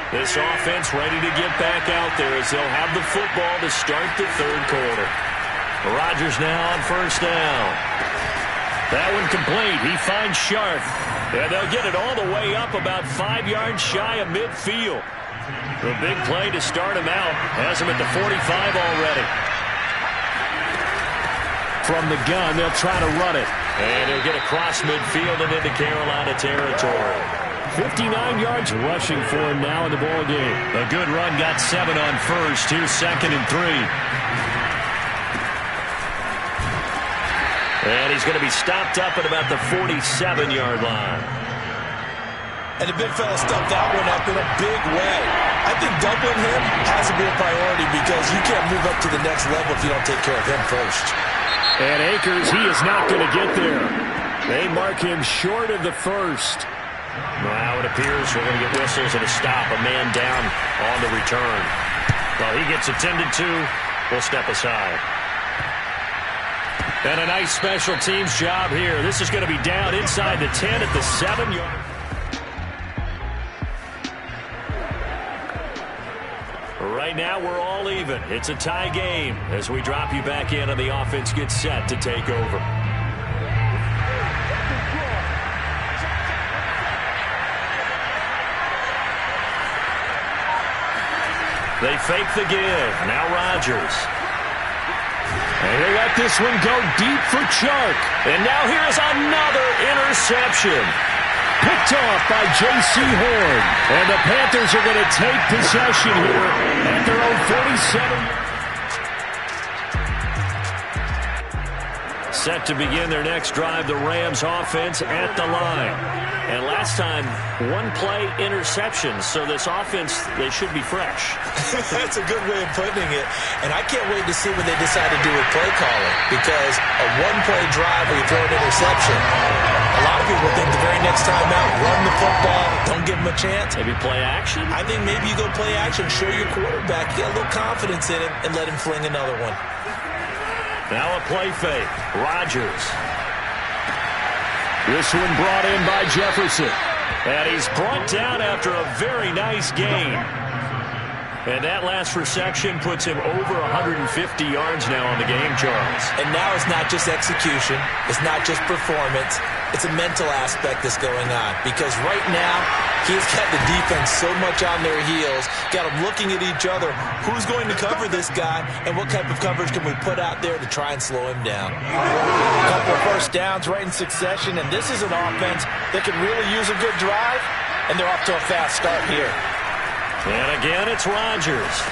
This offense ready to get back out there as they'll have the football to start the third quarter. Rodgers now on first down. That one complete. He finds Sharp. And they'll get it all the way up about 5 yards shy of midfield. The big play to start him out has him at the 45 already. From the gun, they'll try to run it. And he'll get across midfield and into Carolina territory. 59 yards rushing for him now in the ball game. A good run, got 7 on first. Here's second and 3. And he's going to be stopped up at about the 47-yard line. And the big fella stuffed that one up in a big way. I think doubling him has to be a priority because you can't move up to the next level if you don't take care of him first. And Akers, he is not going to get there. They mark him short of the first. Now it appears we're going to get whistles and a stop. A man down on the return. Well, he gets attended to. We'll step aside. And a nice special teams job here. This is going to be down inside the 10 at the 7-yard. Right now we're all even. It's a tie game as we drop you back in and the offense gets set to take over. They fake the give. Now Rodgers. And they let this one go deep for Chark. And now here's another interception. Picked off by J.C. Horn. And the Panthers are going to take possession here at their own 47. Set to begin their next drive, the Rams offense at the line. And last time, 1-play interceptions, so this offense, they should be fresh. That's a good way of putting it. And I can't wait to see what they decide to do with play calling, because a 1-play drive where you throw an interception, a lot of people think the very next time out, run the football, don't give them a chance. Maybe play action? I think maybe you go play action, show your quarterback, get a little confidence in him, and let him fling another one. Now a play fake. Rodgers. This one brought in by Jefferson. And he's brought down after a very nice gain. And that last reception puts him over 150 yards now on the game, Charles. And now it's not just execution. It's not just performance. It's a mental aspect that's going on. Because right now, he's got the defense so much on their heels, got them looking at each other. Who's going to cover this guy, and what type of coverage can we put out there to try and slow him down? A couple of first downs right in succession, and this is an offense that can really use a good drive, and they're off to a fast start here. And again, it's Rodgers.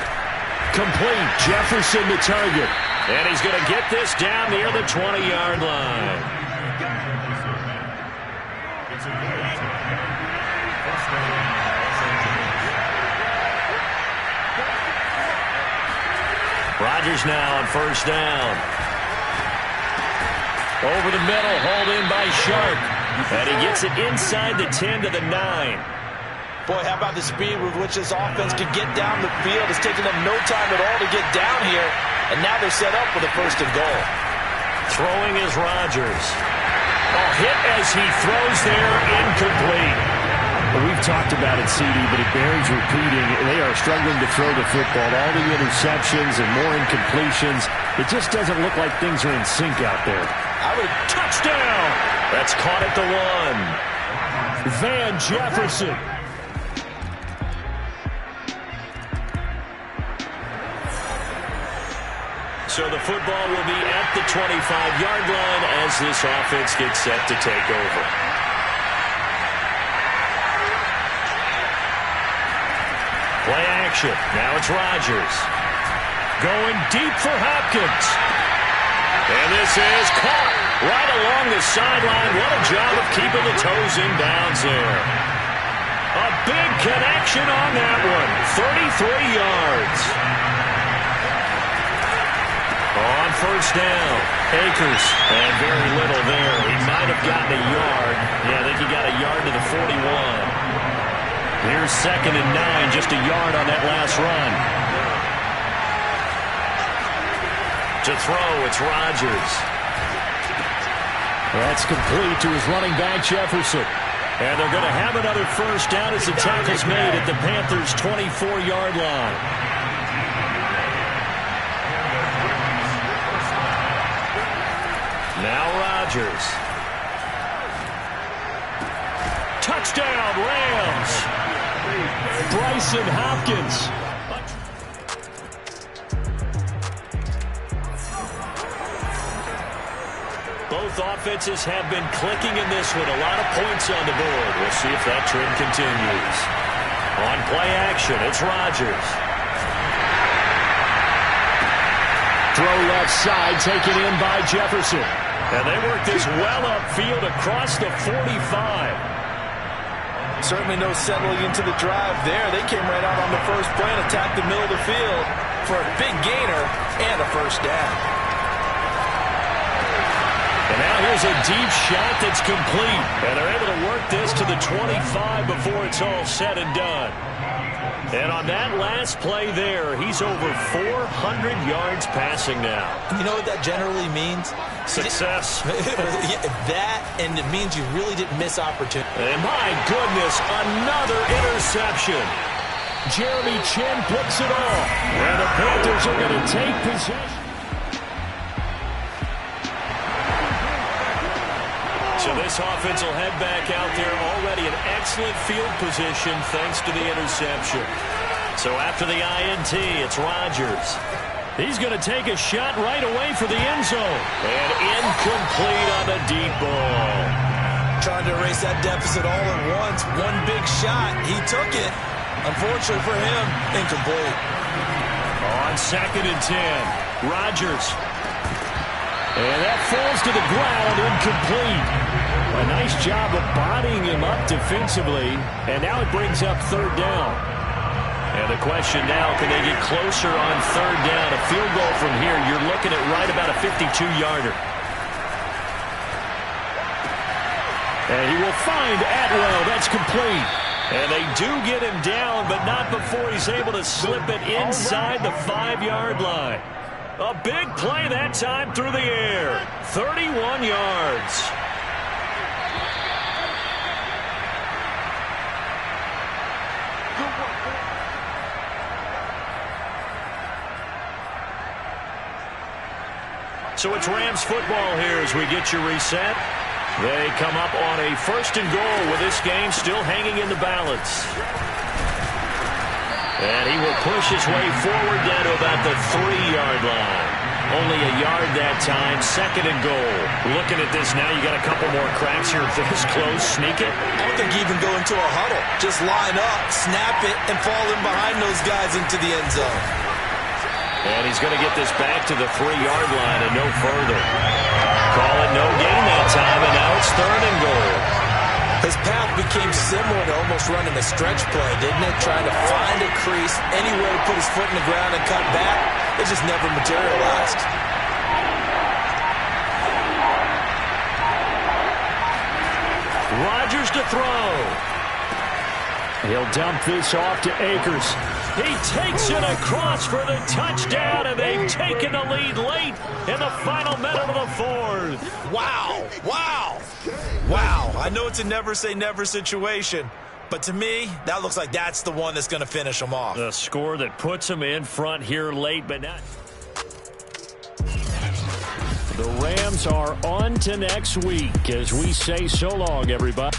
Complete. Jefferson the target. And he's going to get this down near the 20-yard line. Rodgers now on first down. Over the middle, hauled in by Sharp. And he gets it inside the 10 to the 9. Boy, how about the speed with which this offense could get down the field? It's taken them no time at all to get down here. And now they're set up for the first and goal. Throwing is Rodgers. A hit as he throws there, incomplete. Well, we've talked about it, CD, but it bears repeating. They are struggling to throw the football. All the interceptions and more incompletions. It just doesn't look like things are in sync out there. Touchdown! That's caught at the 1. Van Jefferson. So the football will be at the 25-yard line as this offense gets set to take over. Play action. Now it's Rodgers. Going deep for Hopkins. And this is caught right along the sideline. What a job of keeping the toes in bounds there. A big connection on that one. 33 yards. On first down, Akers, and very little there. He might have gotten a yard. Yeah, I think he got a yard to the 41. Here's 2nd and 9, just a yard on that last run. To throw, it's Rodgers. That's complete to his running back, Jefferson. And they're going to have another first down as the tackle's made at the Panthers' 24-yard line. Now Rodgers. Touchdown, Rams. Bryson Hopkins. Both offenses have been clicking in this one. A lot of points on the board. We'll see if that trend continues. On play action, it's Rodgers. Throw left side, taken in by Jefferson. And they work this well upfield across the 45. Certainly no settling into the drive there. They came right out on the first play and attacked the middle of the field for a big gainer and a first down. And now here's a deep shot that's complete. And they're able to work this to the 25 before it's all said and done. And on that last play there, he's over 400 yards passing now. You know what that generally means? Success. That, and it means you really didn't miss opportunity. And my goodness, another interception. Jeremy Chin puts it off. And the Panthers are going to take possession. So this offense will head back out there already in excellent field position thanks to the interception. So after the INT, it's Rodgers. He's going to take a shot right away for the end zone. And incomplete on the deep ball. Trying to erase that deficit all at once. One big shot. He took it. Unfortunately for him, incomplete. On 2nd and 10, Rodgers. And that falls to the ground, incomplete. A nice job of bodying him up defensively. And now it brings up 3rd down. And the question now, can they get closer on 3rd down? A field goal from here, you're looking at right about a 52-yarder. And he will find Atwell. That's complete. And they do get him down, but not before he's able to slip it inside the 5-yard line. A big play that time through the air. 31 yards. So it's Rams football here as we get you reset. They come up on a 1st and goal with this game still hanging in the balance. And he will push his way forward down to about the 3-yard line. Only a yard that time. 2nd and goal. Looking at this now, you got a couple more cracks here. This close, sneak it. I don't think you even go into a huddle. Just line up, snap it, and fall in behind those guys into the end zone. And he's going to get this back to the 3-yard line and no further. Call it no gain that time, and now it's 3rd and goal. His path became similar to almost running a stretch play, didn't it? Trying to find a crease, anywhere to put his foot in the ground and cut back. It just never materialized. Rodgers to throw. He'll dump this off to Akers. He takes it across for the touchdown, and they've taken the lead late in the final minute of the 4th. Wow, wow, wow. I know it's a never-say-never situation, but to me, that looks like that's the one that's going to finish them off. The score that puts them in front here late, but not. The Rams are on to next week as we say so long, everybody.